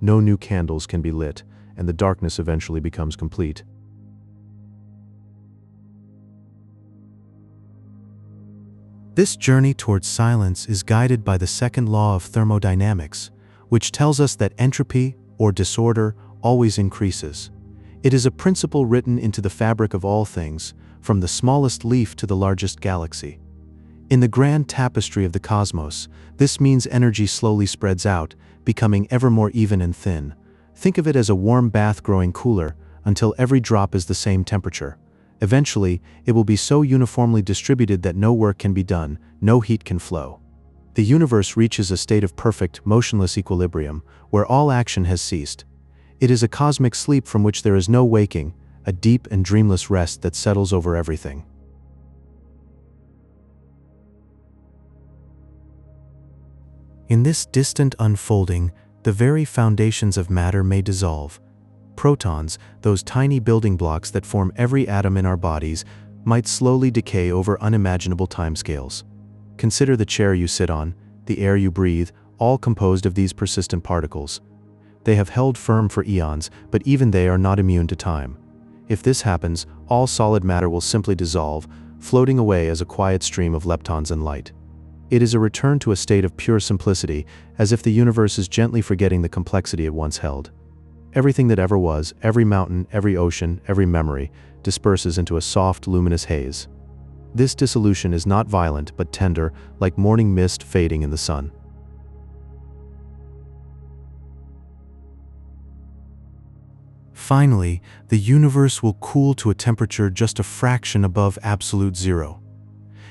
No new candles can be lit, and the darkness eventually becomes complete. This journey towards silence is guided by the second law of thermodynamics, which tells us that entropy, or disorder, always increases. It is a principle written into the fabric of all things, from the smallest leaf to the largest galaxy. In the grand tapestry of the cosmos, this means energy slowly spreads out, becoming ever more even and thin. Think of it as a warm bath growing cooler, until every drop is the same temperature. Eventually, it will be so uniformly distributed that no work can be done, no heat can flow. The universe reaches a state of perfect, motionless equilibrium, where all action has ceased. It is a cosmic sleep from which there is no waking, a deep and dreamless rest that settles over everything. In this distant unfolding, the very foundations of matter may dissolve. Protons, those tiny building blocks that form every atom in our bodies, might slowly decay over unimaginable timescales. Consider the chair you sit on, the air you breathe, all composed of these persistent particles. They have held firm for eons, but even they are not immune to time. If this happens, all solid matter will simply dissolve, floating away as a quiet stream of leptons and light. It is a return to a state of pure simplicity, as if the universe is gently forgetting the complexity it once held. Everything that ever was, every mountain, every ocean, every memory, disperses into a soft, luminous haze. This dissolution is not violent, but tender, like morning mist fading in the sun. Finally, the universe will cool to a temperature just a fraction above absolute zero.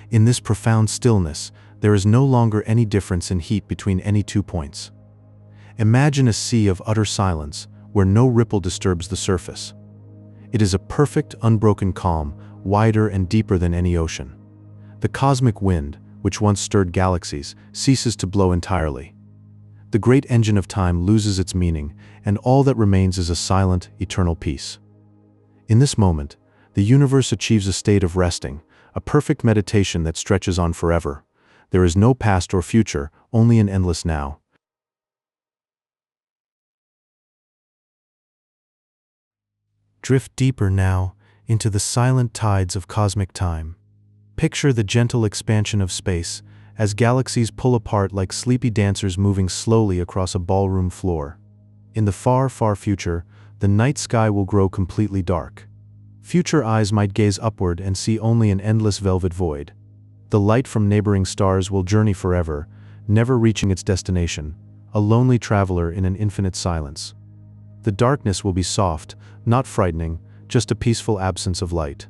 In this profound stillness, there is no longer any difference in heat between any 2 points. Imagine a sea of utter silence, where no ripple disturbs the surface. It is a perfect, unbroken calm, wider and deeper than any ocean. The cosmic wind, which once stirred galaxies, ceases to blow entirely. The great engine of time loses its meaning, and all that remains is a silent, eternal peace. In this moment, the universe achieves a state of resting, a perfect meditation that stretches on forever. There is no past or future, only an endless now. Drift deeper now into the silent tides of cosmic time. Picture the gentle expansion of space, as galaxies pull apart like sleepy dancers moving slowly across a ballroom floor. In the far, far future, the night sky will grow completely dark. Future eyes might gaze upward and see only an endless velvet void. The light from neighboring stars will journey forever, never reaching its destination, a lonely traveler in an infinite silence. The darkness will be soft, not frightening, just a peaceful absence of light.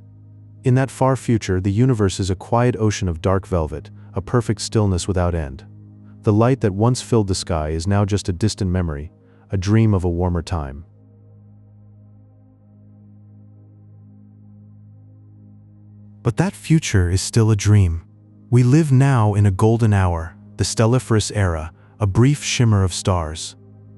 In that far future, the universe is a quiet ocean of dark velvet, a perfect stillness without end. The light that once filled the sky is now just a distant memory, a dream of a warmer time. But that future is still a dream. We live now in a golden hour, the stelliferous era, a brief shimmer of stars.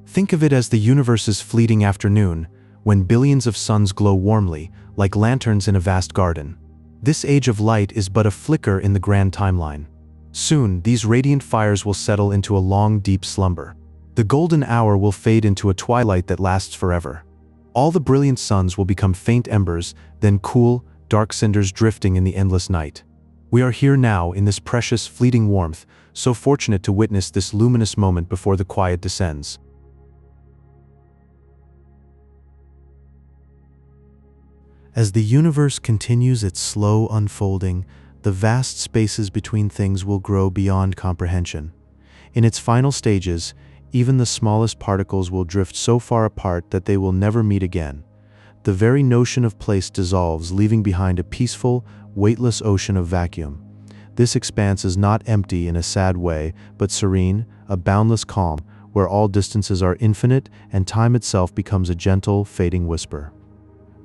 Think of it as the universe's fleeting afternoon, when billions of suns glow warmly, like lanterns in a vast garden. This age of light is but a flicker in the grand timeline. Soon, these radiant fires will settle into a long, deep slumber. The golden hour will fade into a twilight that lasts forever. All the brilliant suns will become faint embers, then cool, dark cinders drifting in the endless night. We are here now in this precious, fleeting warmth, so fortunate to witness this luminous moment before the quiet descends. As the universe continues its slow unfolding, the vast spaces between things will grow beyond comprehension. In its final stages, even the smallest particles will drift so far apart that they will never meet again. The very notion of place dissolves, leaving behind a peaceful, weightless ocean of vacuum. This expanse is not empty in a sad way, but serene, a boundless calm, where all distances are infinite and time itself becomes a gentle, fading whisper.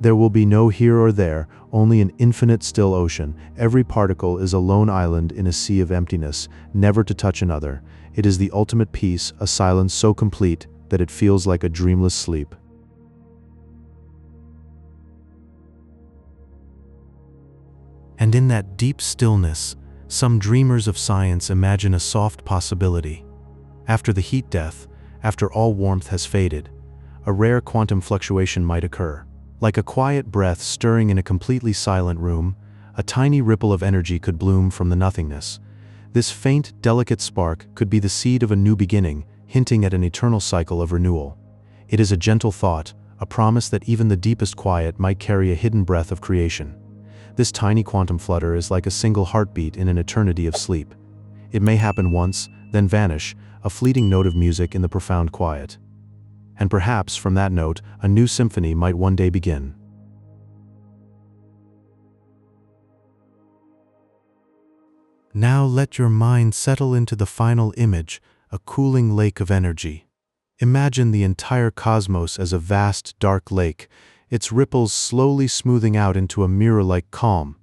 There will be no here or there, only an infinite still ocean. Every particle is a lone island in a sea of emptiness, never to touch another. It is the ultimate peace, a silence so complete that it feels like a dreamless sleep. And in that deep stillness, some dreamers of science imagine a soft possibility. After the heat death, after all warmth has faded, a rare quantum fluctuation might occur. Like a quiet breath stirring in a completely silent room, a tiny ripple of energy could bloom from the nothingness. This faint, delicate spark could be the seed of a new beginning, hinting at an eternal cycle of renewal. It is a gentle thought, a promise that even the deepest quiet might carry a hidden breath of creation. This tiny quantum flutter is like a single heartbeat in an eternity of sleep. It may happen once, then vanish, a fleeting note of music in the profound quiet. And perhaps, from that note, a new symphony might one day begin. Now let your mind settle into the final image, a cooling lake of energy. Imagine the entire cosmos as a vast, dark lake, its ripples slowly smoothing out into a mirror-like calm.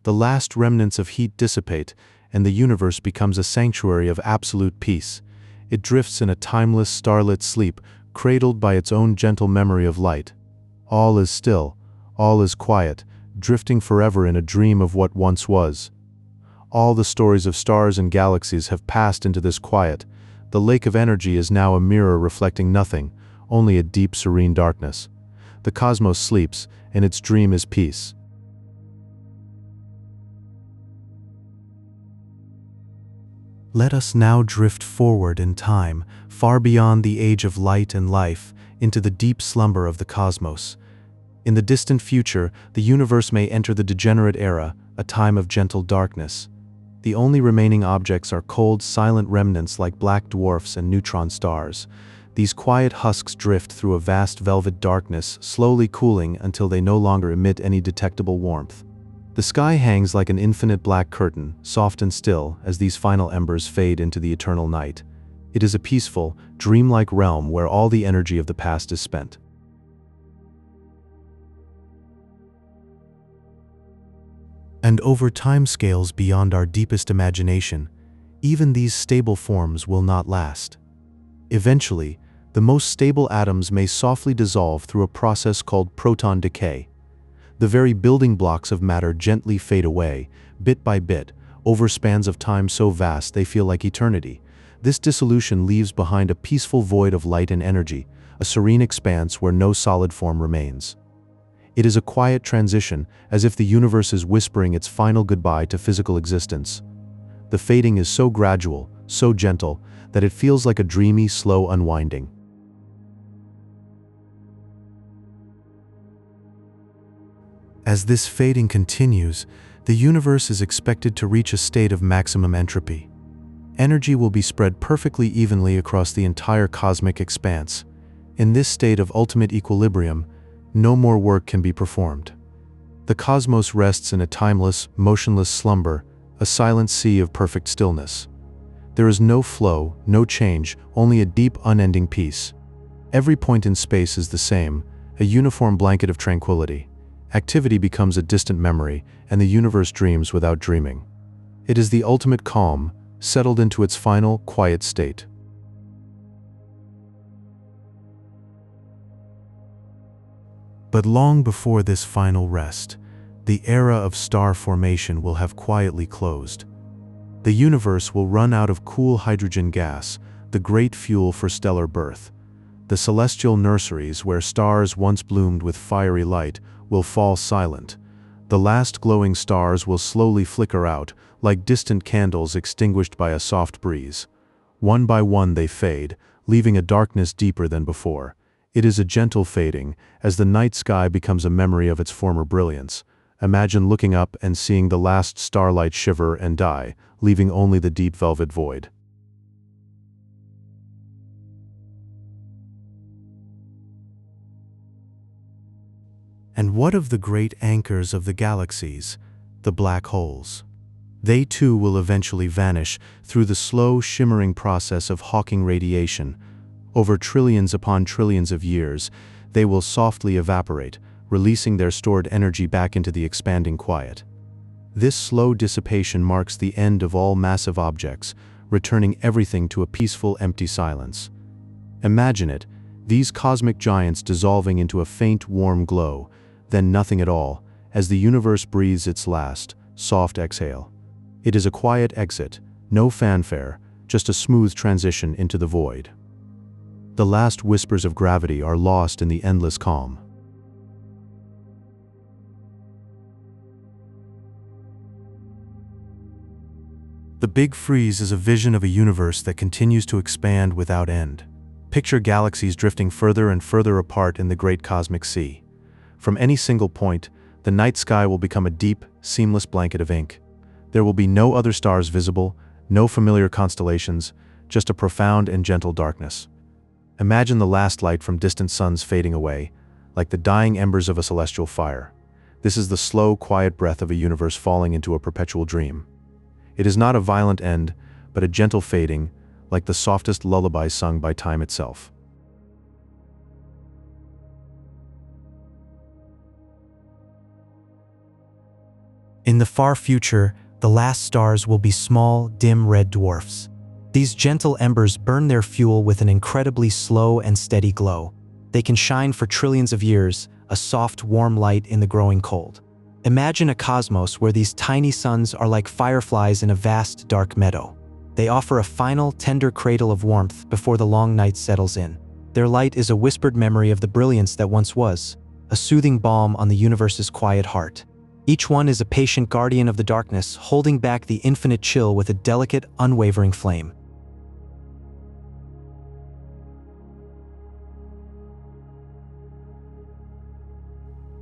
The last remnants of heat dissipate, and the universe becomes a sanctuary of absolute peace. It drifts in a timeless, starlit sleep, cradled by its own gentle memory of light. All is still, all is quiet, drifting forever in a dream of what once was. All the stories of stars and galaxies have passed into this quiet. The lake of energy is now a mirror reflecting nothing, only a deep, serene darkness. The cosmos sleeps, and its dream is peace. Let us now drift forward in time, far beyond the age of light and life, into the deep slumber of the cosmos. In the distant future, the universe may enter the degenerate era, a time of gentle darkness. The only remaining objects are cold, silent remnants like black dwarfs and neutron stars. These quiet husks drift through a vast velvet darkness, slowly cooling until they no longer emit any detectable warmth. The sky hangs like an infinite black curtain, soft and still, as these final embers fade into the eternal night. It is a peaceful, dreamlike realm where all the energy of the past is spent. And over timescales beyond our deepest imagination, even these stable forms will not last. Eventually, the most stable atoms may softly dissolve through a process called proton decay. The very building blocks of matter gently fade away, bit by bit, over spans of time so vast they feel like eternity. This dissolution leaves behind a peaceful void of light and energy, a serene expanse where no solid form remains. It is a quiet transition, as if the universe is whispering its final goodbye to physical existence. The fading is so gradual, so gentle, that it feels like a dreamy, slow unwinding. As this fading continues, the universe is expected to reach a state of maximum entropy. Energy will be spread perfectly evenly across the entire cosmic expanse. In this state of ultimate equilibrium, no more work can be performed. The cosmos rests in a timeless, motionless slumber, a silent sea of perfect stillness. There is no flow, no change, only a deep, unending peace. Every point in space is the same, a uniform blanket of tranquility. Activity becomes a distant memory, and the universe dreams without dreaming. It is the ultimate calm, settled into its final, quiet state. But long before this final rest, the era of star formation will have quietly closed. The universe will run out of cool hydrogen gas, the great fuel for stellar birth. The celestial nurseries where stars once bloomed with fiery light will fall silent. The last glowing stars will slowly flicker out, like distant candles extinguished by a soft breeze. One by one they fade, leaving a darkness deeper than before. It is a gentle fading, as the night sky becomes a memory of its former brilliance. Imagine looking up and seeing the last starlight shiver and die, leaving only the deep velvet void. And what of the great anchors of the galaxies, the black holes? They too will eventually vanish through the slow, shimmering process of Hawking radiation. Over trillions upon trillions of years, they will softly evaporate, releasing their stored energy back into the expanding quiet. This slow dissipation marks the end of all massive objects, returning everything to a peaceful, empty silence. Imagine it, these cosmic giants dissolving into a faint, warm glow, then nothing at all, as the universe breathes its last, soft exhale. It is a quiet exit, no fanfare, just a smooth transition into the void. The last whispers of gravity are lost in the endless calm. The Big Freeze is a vision of a universe that continues to expand without end. Picture galaxies drifting further and further apart in the great cosmic sea. From any single point, the night sky will become a deep, seamless blanket of ink. There will be no other stars visible, no familiar constellations, just a profound and gentle darkness. Imagine the last light from distant suns fading away, like the dying embers of a celestial fire. This is the slow, quiet breath of a universe falling into a perpetual dream. It is not a violent end, but a gentle fading, like the softest lullaby sung by time itself. In the far future, the last stars will be small, dim red dwarfs. These gentle embers burn their fuel with an incredibly slow and steady glow. They can shine for trillions of years, a soft, warm light in the growing cold. Imagine a cosmos where these tiny suns are like fireflies in a vast, dark meadow. They offer a final, tender cradle of warmth before the long night settles in. Their light is a whispered memory of the brilliance that once was, a soothing balm on the universe's quiet heart. Each one is a patient guardian of the darkness, holding back the infinite chill with a delicate, unwavering flame.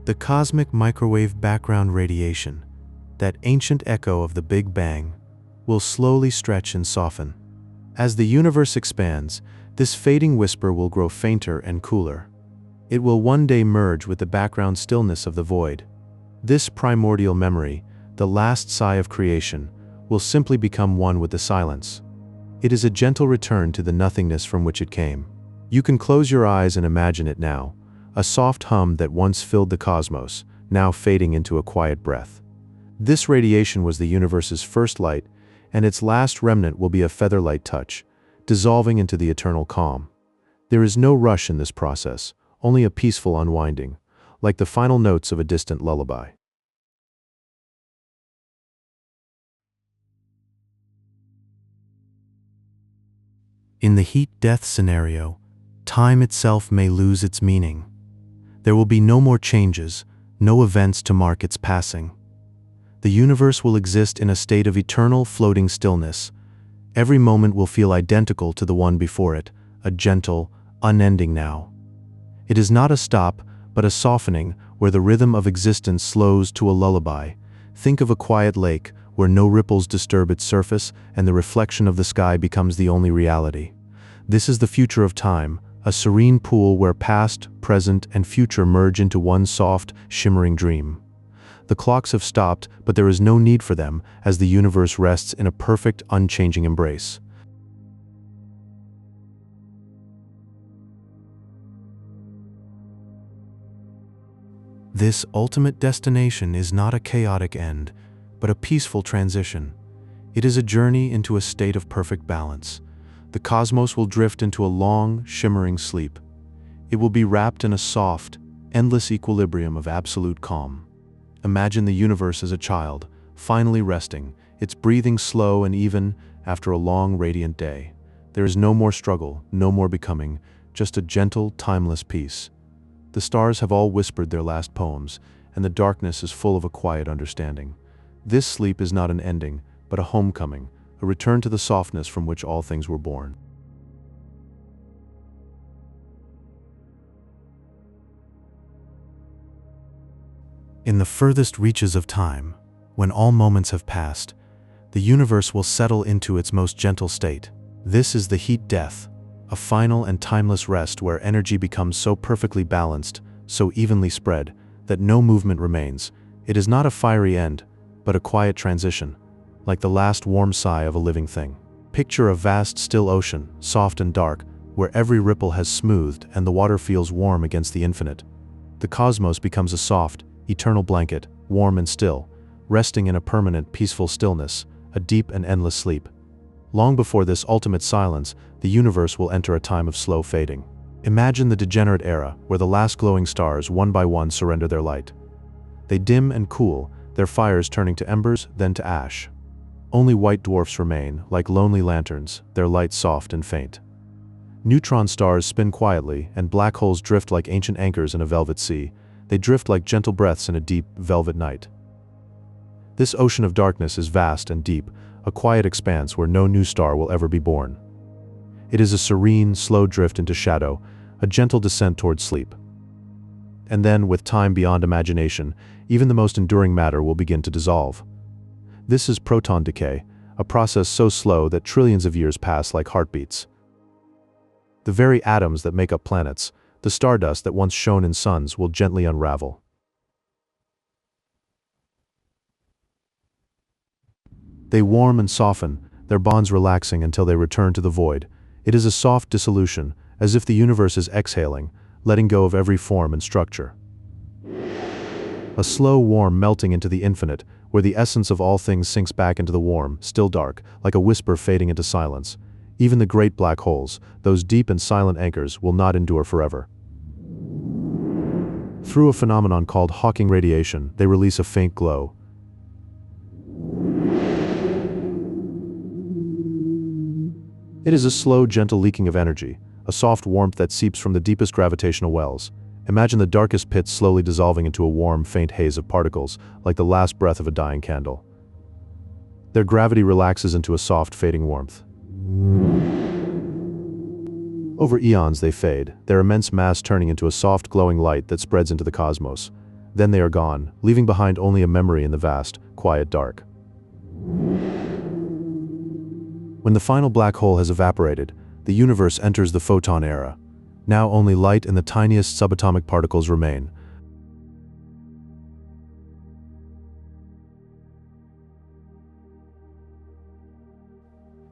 The cosmic microwave background radiation, that ancient echo of the Big Bang, will slowly stretch and soften. As the universe expands, this fading whisper will grow fainter and cooler. It will one day merge with the background stillness of the void. This primordial memory, the last sigh of creation, will simply become one with the silence. It is a gentle return to the nothingness from which it came. You can close your eyes and imagine it now, a soft hum that once filled the cosmos, now fading into a quiet breath. This radiation was the universe's first light, and its last remnant will be a feather-light touch, dissolving into the eternal calm. There is no rush in this process, only a peaceful unwinding, like the final notes of a distant lullaby. In the heat-death scenario, time itself may lose its meaning. There will be no more changes, no events to mark its passing. The universe will exist in a state of eternal floating stillness. Every moment will feel identical to the one before it, a gentle, unending now. It is not a stop, but a softening where the rhythm of existence slows to a lullaby. Think of a quiet lake where no ripples disturb its surface and the reflection of the sky becomes the only reality. This is the future of time, a serene pool where past, present, and future merge into one soft, shimmering dream. The clocks have stopped, but there is no need for them as the universe rests in a perfect, unchanging embrace. This ultimate destination is not a chaotic end, but a peaceful transition. It is a journey into a state of perfect balance. The cosmos will drift into a long, shimmering sleep. It will be wrapped in a soft, endless equilibrium of absolute calm. Imagine the universe as a child, finally resting, its breathing slow and even after a long, radiant day. There is no more struggle, no more becoming, just a gentle, timeless peace. The stars have all whispered their last poems, and the darkness is full of a quiet understanding. This sleep is not an ending, but a homecoming, a return to the softness from which all things were born. In the furthest reaches of time, when all moments have passed, the universe will settle into its most gentle state. This is the heat death, a final and timeless rest where energy becomes so perfectly balanced, so evenly spread, that no movement remains. It is not a fiery end, but a quiet transition, like the last warm sigh of a living thing. Picture a vast, still ocean, soft and dark, where every ripple has smoothed and the water feels warm against the infinite. the cosmos becomes a soft, eternal blanket, warm and still, resting in a permanent, peaceful stillness, a deep and endless sleep. Long before this ultimate silence, the universe will enter a time of slow fading. Imagine the degenerate era, where the last glowing stars one by one surrender their light. They dim and cool, their fires turning to embers, then to ash. Only white dwarfs remain, like lonely lanterns, their light soft and faint. Neutron stars spin quietly, and black holes drift like ancient anchors in a velvet sea. They drift like gentle breaths in a deep, velvet night. This ocean of darkness is vast and deep, a quiet expanse where no new star will ever be born. It is a serene, slow drift into shadow, a gentle descent toward sleep. And then, with time beyond imagination, even the most enduring matter will begin to dissolve. This is proton decay, a process so slow that trillions of years pass like heartbeats. The very atoms that make up planets, the stardust that once shone in suns, will gently unravel. They warm and soften, their bonds relaxing until they return to the void. It is a soft dissolution, as if the universe is exhaling, letting go of every form and structure. A slow, warm melting into the infinite, where the essence of all things sinks back into the warm, still dark, like a whisper fading into silence. Even the great black holes, those deep and silent anchors, will not endure forever. Through a phenomenon called Hawking radiation, they release a faint glow. It is a slow, gentle leaking of energy, a soft warmth that seeps from the deepest gravitational wells. Imagine the darkest pits slowly dissolving into a warm, faint haze of particles, like the last breath of a dying candle. Their gravity relaxes into a soft, fading warmth. Over eons they fade, their immense mass turning into a soft, glowing light that spreads into the cosmos. Then they are gone, leaving behind only a memory in the vast, quiet dark. When the final black hole has evaporated, the universe enters the photon era. Now only light and the tiniest subatomic particles remain.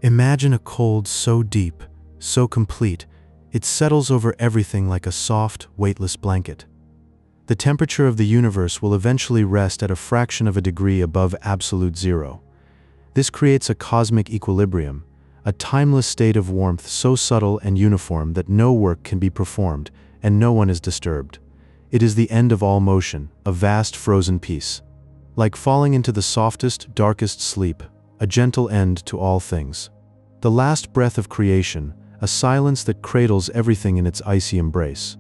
Imagine a cold so deep, so complete, it settles over everything like a soft, weightless blanket. The temperature of the universe will eventually rest at a fraction of a degree above absolute zero. This creates a cosmic equilibrium, a timeless state of warmth so subtle and uniform that no work can be performed and no one is disturbed. It is the end of all motion, a vast frozen peace. Like falling into the softest, darkest sleep, a gentle end to all things. The last breath of creation, a silence that cradles everything in its icy embrace.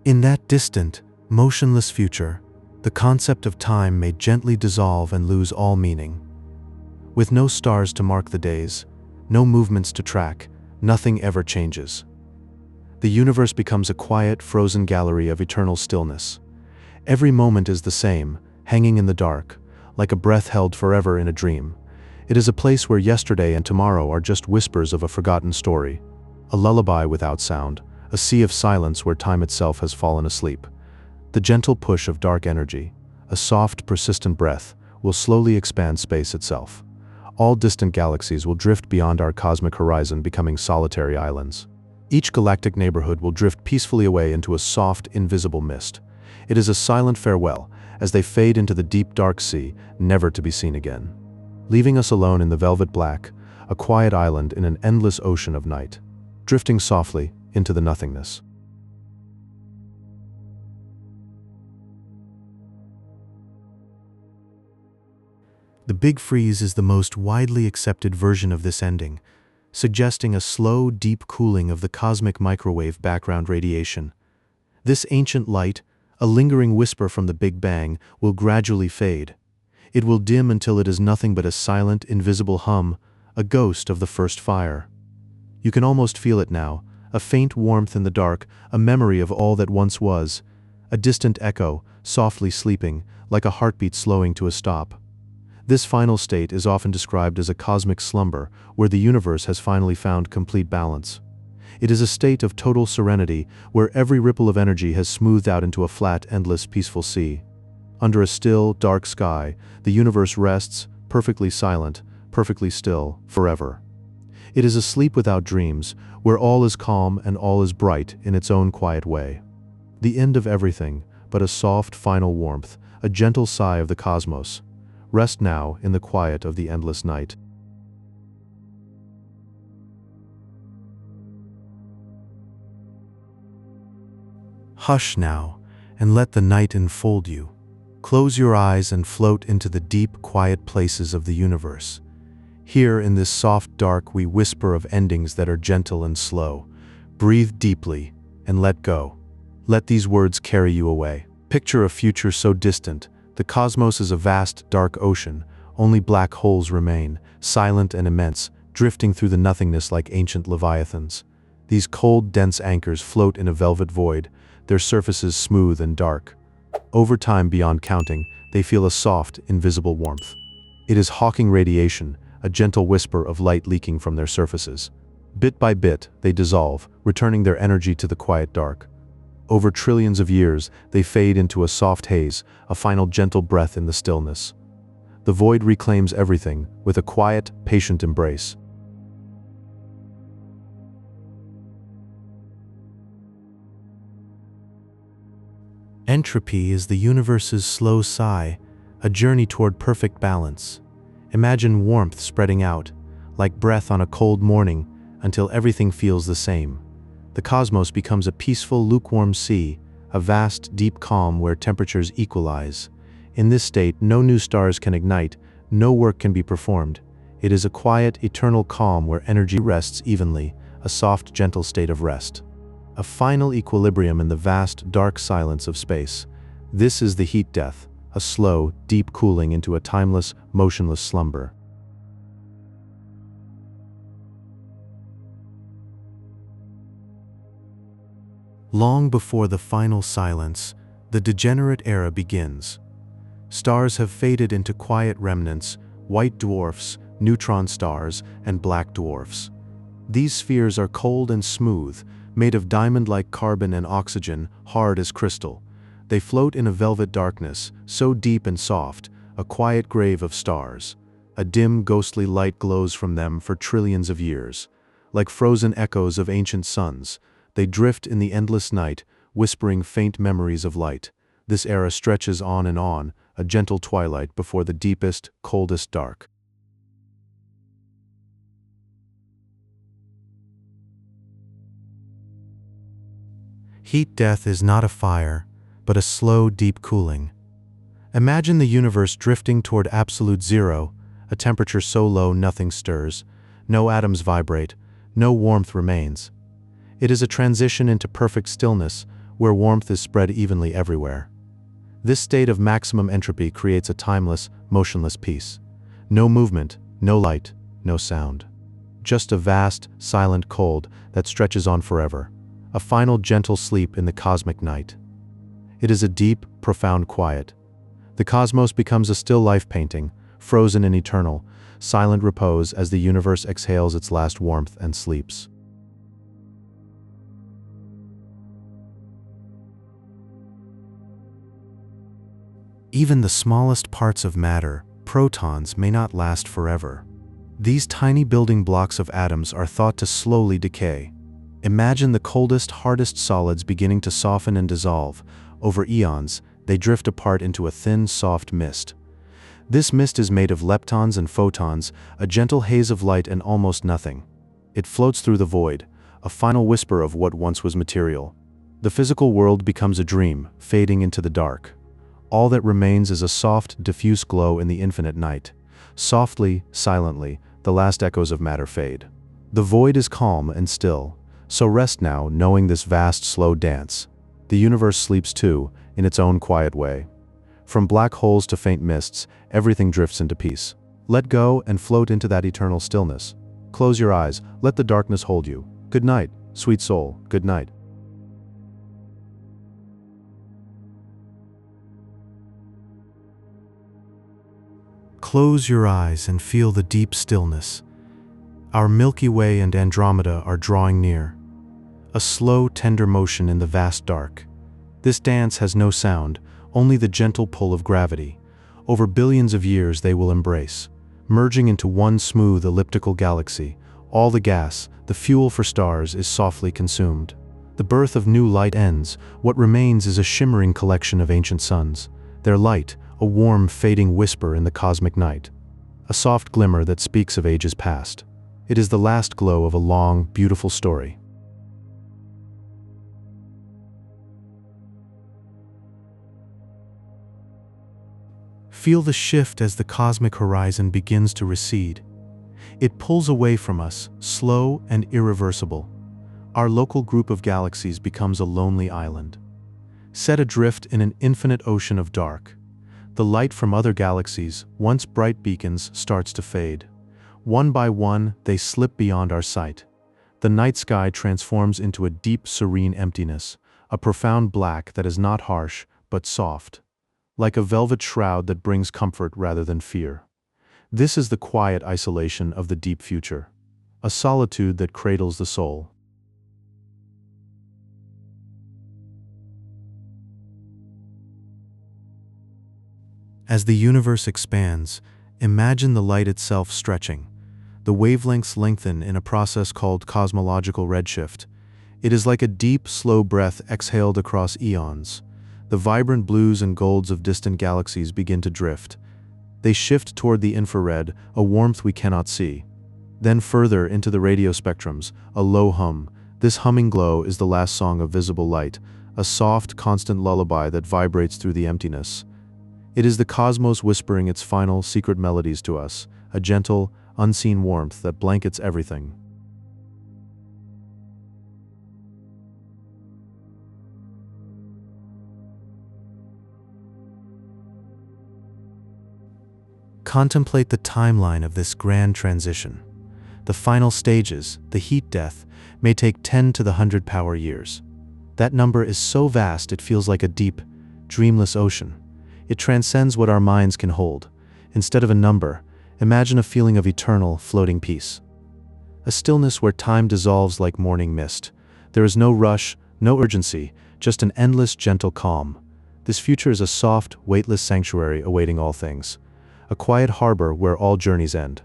In that distant, motionless future, the concept of time may gently dissolve and lose all meaning. With no stars to mark the days, no movements to track, nothing ever changes. The universe becomes a quiet, frozen gallery of eternal stillness. Every moment is the same, hanging in the dark, like a breath held forever in a dream. It is a place where yesterday and tomorrow are just whispers of a forgotten story, a lullaby without sound, a sea of silence where time itself has fallen asleep. The gentle push of dark energy, a soft, persistent breath, will slowly expand space itself. All distant galaxies will drift beyond our cosmic horizon, becoming solitary islands. Each galactic neighborhood will drift peacefully away into a soft, invisible mist. It is a silent farewell, as they fade into the deep, dark sea, never to be seen again. Leaving us alone in the velvet black, a quiet island in an endless ocean of night, drifting softly into the nothingness. The Big Freeze is the most widely accepted version of this ending, suggesting a slow, deep cooling of the cosmic microwave background radiation. This ancient light, a lingering whisper from the Big Bang, will gradually fade. It will dim until it is nothing but a silent, invisible hum, a ghost of the first fire. You can almost feel it now, a faint warmth in the dark, a memory of all that once was, a distant echo, softly sleeping, like a heartbeat slowing to a stop. This final state is often described as a cosmic slumber, where the universe has finally found complete balance. It is a state of total serenity, where every ripple of energy has smoothed out into a flat, endless, peaceful sea. Under a still, dark sky, the universe rests, perfectly silent, perfectly still, forever. It is a sleep without dreams, where all is calm and all is bright in its own quiet way. The end of everything, but a soft final warmth, a gentle sigh of the cosmos. Rest now in the quiet of the endless night. Hush now, and let the night enfold you. Close your eyes and float into the deep, quiet places of the universe. Here in this soft dark we whisper of endings that are gentle and slow. Breathe deeply and let go. Let these words carry you away. Picture a future so distant. The cosmos is a vast, dark ocean. Only black holes remain, silent and immense, drifting through the nothingness like ancient leviathans. These cold, dense anchors float in a velvet void, their surfaces smooth and dark. Over time, beyond counting, they feel a soft, invisible warmth. It is Hawking radiation, a gentle whisper of light leaking from their surfaces. Bit by bit, they dissolve, returning their energy to the quiet dark. Over trillions of years, they fade into a soft haze, a final gentle breath in the stillness. The void reclaims everything, with a quiet, patient embrace. Entropy is the universe's slow sigh, a journey toward perfect balance. Imagine warmth spreading out, like breath on a cold morning, until everything feels the same. The cosmos becomes a peaceful, lukewarm sea, a vast, deep calm where temperatures equalize. In this state, no new stars can ignite, no work can be performed. It is a quiet, eternal calm where energy rests evenly, a soft, gentle state of rest. A final equilibrium in the vast, dark silence of space. This is the heat death, a slow, deep cooling into a timeless, motionless slumber. Long before the final silence, the degenerate era begins. Stars have faded into quiet remnants, white dwarfs, neutron stars, and black dwarfs. These spheres are cold and smooth, made of diamond-like carbon and oxygen, hard as crystal. They float in a velvet darkness, so deep and soft, a quiet grave of stars. A dim, ghostly light glows from them for trillions of years. Like frozen echoes of ancient suns, they drift in the endless night, whispering faint memories of light. This era stretches on, a gentle twilight before the deepest, coldest dark. Heat death is not a fire, but a slow, deep cooling. Imagine the universe drifting toward absolute zero, a temperature so low nothing stirs, no atoms vibrate, no warmth remains. It is a transition into perfect stillness, where warmth is spread evenly everywhere. This state of maximum entropy creates a timeless, motionless peace. No movement, no light, no sound. Just a vast, silent cold that stretches on forever. A final gentle sleep in the cosmic night. It is a deep, profound quiet. The cosmos becomes a still life painting, frozen and eternal, silent repose as the universe exhales its last warmth and sleeps. Even the smallest parts of matter, protons, may not last forever. These tiny building blocks of atoms are thought to slowly decay. Imagine the coldest, hardest solids beginning to soften and dissolve. Over eons, they drift apart into a thin, soft mist. This mist is made of leptons and photons, a gentle haze of light and almost nothing. It floats through the void, a final whisper of what once was material. The physical world becomes a dream, fading into the dark. All that remains is a soft, diffuse glow in the infinite night. Softly, silently, the last echoes of matter fade. The void is calm and still. So rest now, knowing this vast, slow dance. The universe sleeps too, in its own quiet way. From black holes to faint mists, everything drifts into peace. Let go and float into that eternal stillness. Close your eyes, let the darkness hold you. Good night, sweet soul, good night. Close your eyes and feel the deep stillness. Our Milky Way and Andromeda are drawing near. A slow, tender motion in the vast dark. This dance has no sound, only the gentle pull of gravity. Over billions of years they will embrace, merging into one smooth elliptical galaxy, All the gas, the fuel for stars, is softly consumed. The birth of new light ends. What remains is a shimmering collection of ancient suns. Their light, a warm, fading whisper in the cosmic night. A soft glimmer that speaks of ages past. It is the last glow of a long, beautiful story. Feel the shift as the cosmic horizon begins to recede. It pulls away from us, slow and irreversible. Our local group of galaxies becomes a lonely island, set adrift in an infinite ocean of dark. The light from other galaxies, once bright beacons, starts to fade. One by one, they slip beyond our sight. The night sky transforms into a deep, serene emptiness, a profound black that is not harsh, but soft, like a velvet shroud that brings comfort rather than fear. This is the quiet isolation of the deep future, a solitude that cradles the soul. As the universe expands, imagine the light itself stretching. The wavelengths lengthen in a process called cosmological redshift. It is like a deep, slow breath exhaled across eons. The vibrant blues and golds of distant galaxies begin to drift. They shift toward the infrared, a warmth we cannot see. Then further into the radio spectrums, a low hum. This humming glow is the last song of visible light, a soft, constant lullaby that vibrates through the emptiness. It is the cosmos whispering its final, secret melodies to us, a gentle, unseen warmth that blankets everything. Contemplate the timeline of this grand transition. The final stages, the heat death, may take 10 to the 100 power years. That number is so vast it feels like a deep, dreamless ocean. It transcends what our minds can hold. Instead of a number, imagine a feeling of eternal, floating peace. A stillness where time dissolves like morning mist. There is no rush, no urgency, just an endless, gentle calm. This future is a soft, weightless sanctuary awaiting all things. A quiet harbor where all journeys end.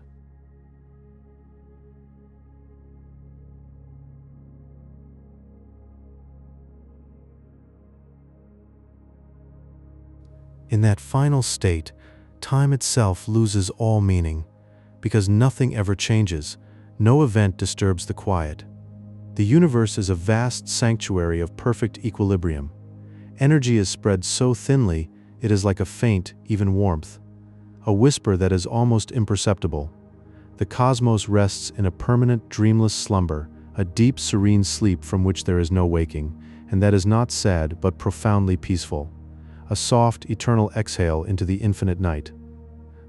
In that final state, time itself loses all meaning, because nothing ever changes, no event disturbs the quiet. The universe is a vast sanctuary of perfect equilibrium. Energy is spread so thinly, it is like a faint, even warmth. A whisper that is almost imperceptible. The cosmos rests in a permanent, dreamless slumber, a deep, serene sleep from which there is no waking, and that is not sad but profoundly peaceful. A soft, eternal exhale into the infinite night.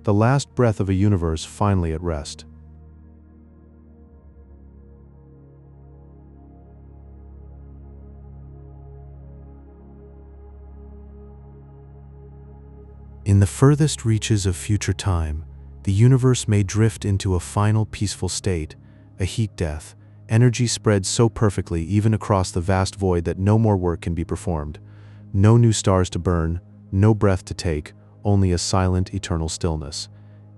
The last breath of a universe finally at rest. In the furthest reaches of future time, the universe may drift into a final peaceful state, a heat death. Energy spreads so perfectly even across the vast void that no more work can be performed. No new stars to burn, no breath to take, only a silent, eternal stillness.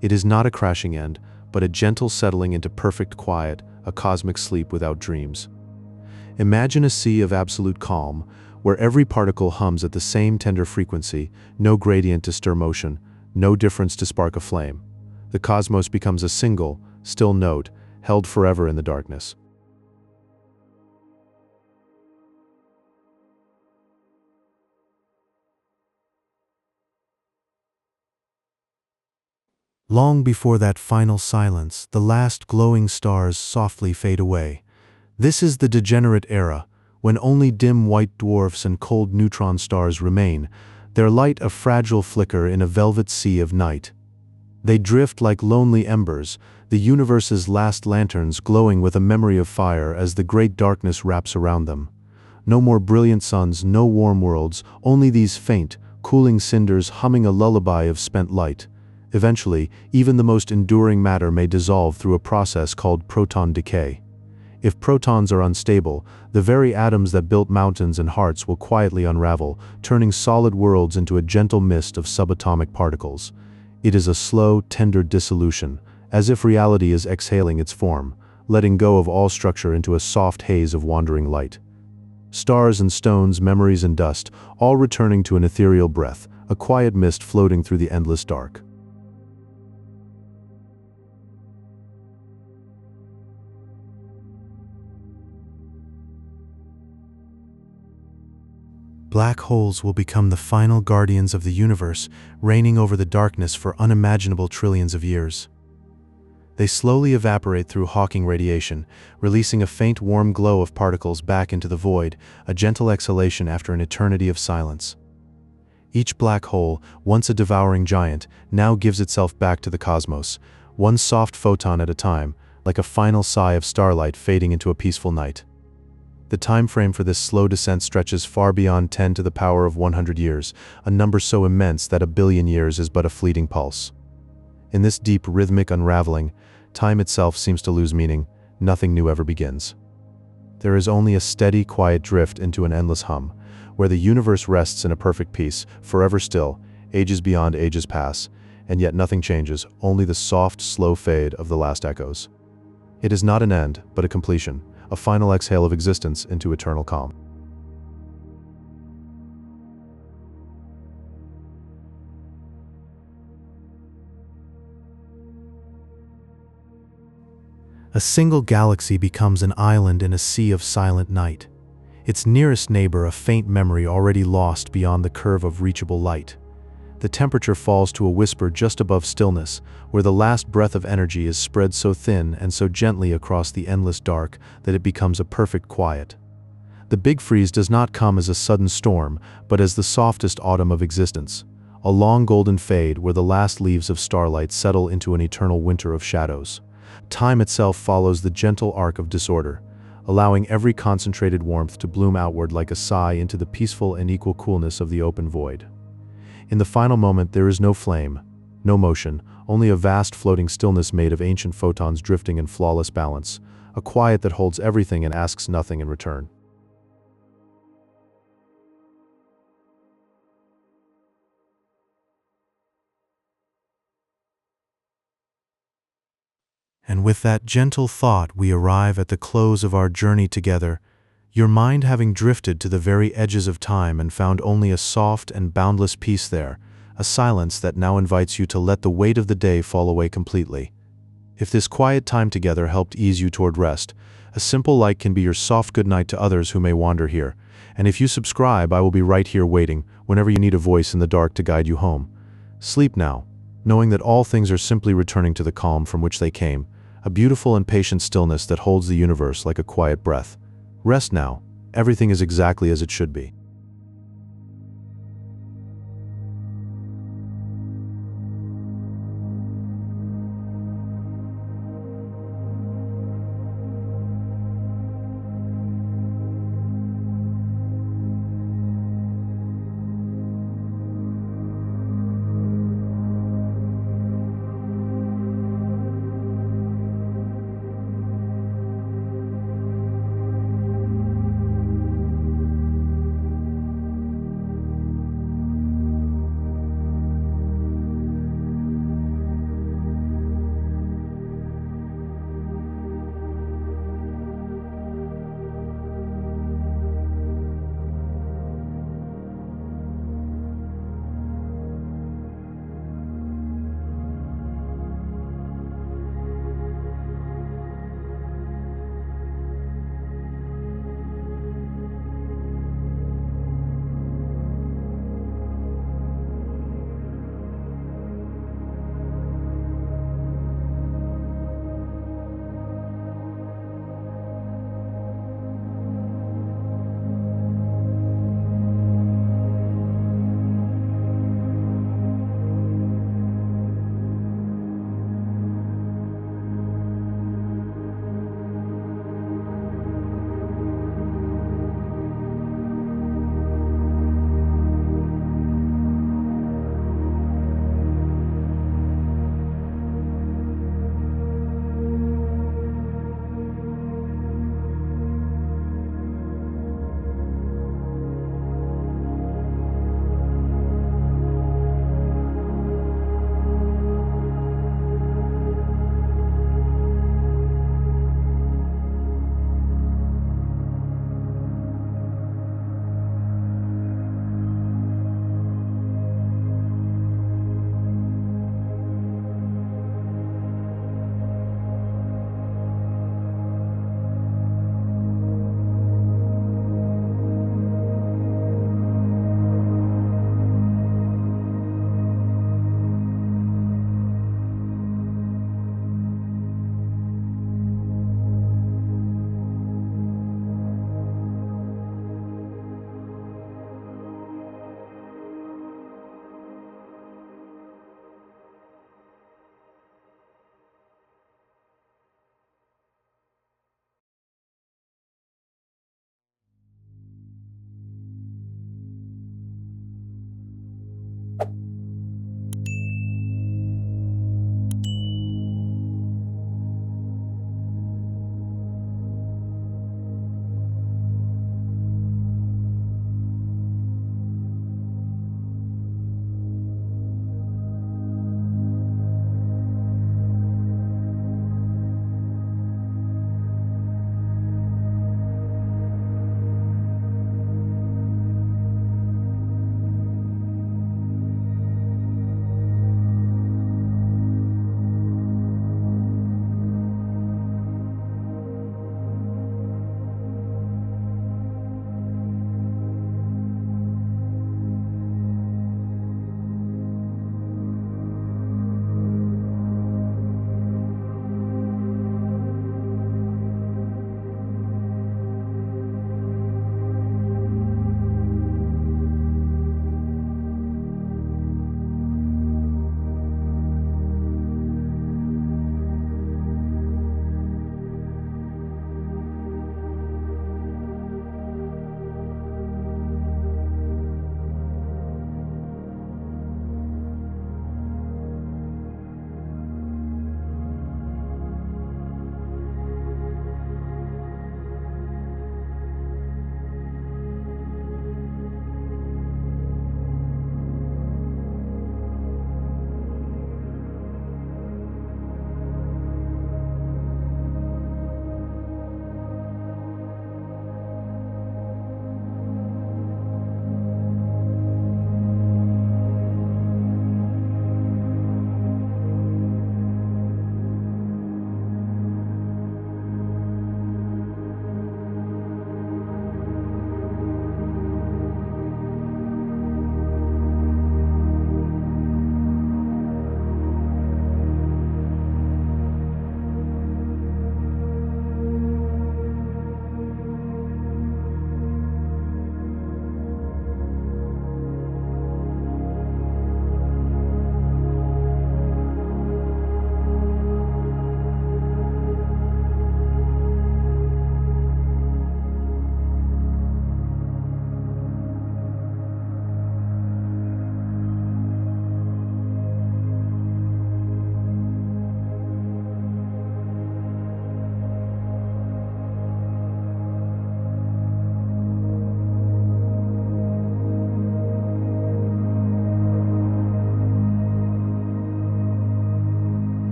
It is not a crashing end, but a gentle settling into perfect quiet, a cosmic sleep without dreams. Imagine a sea of absolute calm, where every particle hums at the same tender frequency, no gradient to stir motion, no difference to spark a flame. The cosmos becomes a single, still note, held forever in the darkness. Long before that final silence, the last glowing stars softly fade away. This is the degenerate era, when only dim white dwarfs and cold neutron stars remain, their light a fragile flicker in a velvet sea of night. They drift like lonely embers, the universe's last lanterns glowing with a memory of fire as the great darkness wraps around them. No more brilliant suns, no warm worlds, only these faint, cooling cinders humming a lullaby of spent light. Eventually, even the most enduring matter may dissolve through a process called proton decay. If protons are unstable, the very atoms that built mountains and hearts will quietly unravel, turning solid worlds into a gentle mist of subatomic particles. It is a slow, tender dissolution, as if reality is exhaling its form, letting go of all structure into a soft haze of wandering light. Stars and stones, memories and dust, all returning to an ethereal breath, a quiet mist floating through the endless dark. Black holes will become the final guardians of the universe, reigning over the darkness for unimaginable trillions of years. They slowly evaporate through Hawking radiation, releasing a faint warm glow of particles back into the void, a gentle exhalation after an eternity of silence. Each black hole, once a devouring giant, now gives itself back to the cosmos, one soft photon at a time, like a final sigh of starlight fading into a peaceful night. The time frame for this slow descent stretches far beyond 10 to the power of 100 years, a number so immense that a billion years is but a fleeting pulse. In this deep, rhythmic unraveling, time itself seems to lose meaning, nothing new ever begins. There is only a steady, quiet drift into an endless hum, where the universe rests in a perfect peace, forever still, ages beyond ages pass, and yet nothing changes, only the soft, slow fade of the last echoes. It is not an end, but a completion, a final exhale of existence into eternal calm. A single galaxy becomes an island in a sea of silent night. Its nearest neighbor a faint memory already lost beyond the curve of reachable light. The temperature falls to a whisper just above stillness, where the last breath of energy is spread so thin and so gently across the endless dark that it becomes a perfect quiet. The big freeze does not come as a sudden storm, but as the softest autumn of existence, a long golden fade where the last leaves of starlight settle into an eternal winter of shadows. Time itself follows the gentle arc of disorder, allowing every concentrated warmth to bloom outward like a sigh into the peaceful and equal coolness of the open void. In the final moment there is no flame, no motion, only a vast floating stillness made of ancient photons drifting in flawless balance, a quiet that holds everything and asks nothing in return. And with that gentle thought we arrive at the close of our journey together, your mind having drifted to the very edges of time and found only a soft and boundless peace there, a silence that now invites you to let the weight of the day fall away completely. If this quiet time together helped ease you toward rest, a simple like can be your soft goodnight to others who may wander here, and if you subscribe, I will be right here waiting whenever you need a voice in the dark to guide you home. Sleep now, knowing that all things are simply returning to the calm from which they came, a beautiful and patient stillness that holds the universe like a quiet breath. Rest now, everything is exactly as it should be.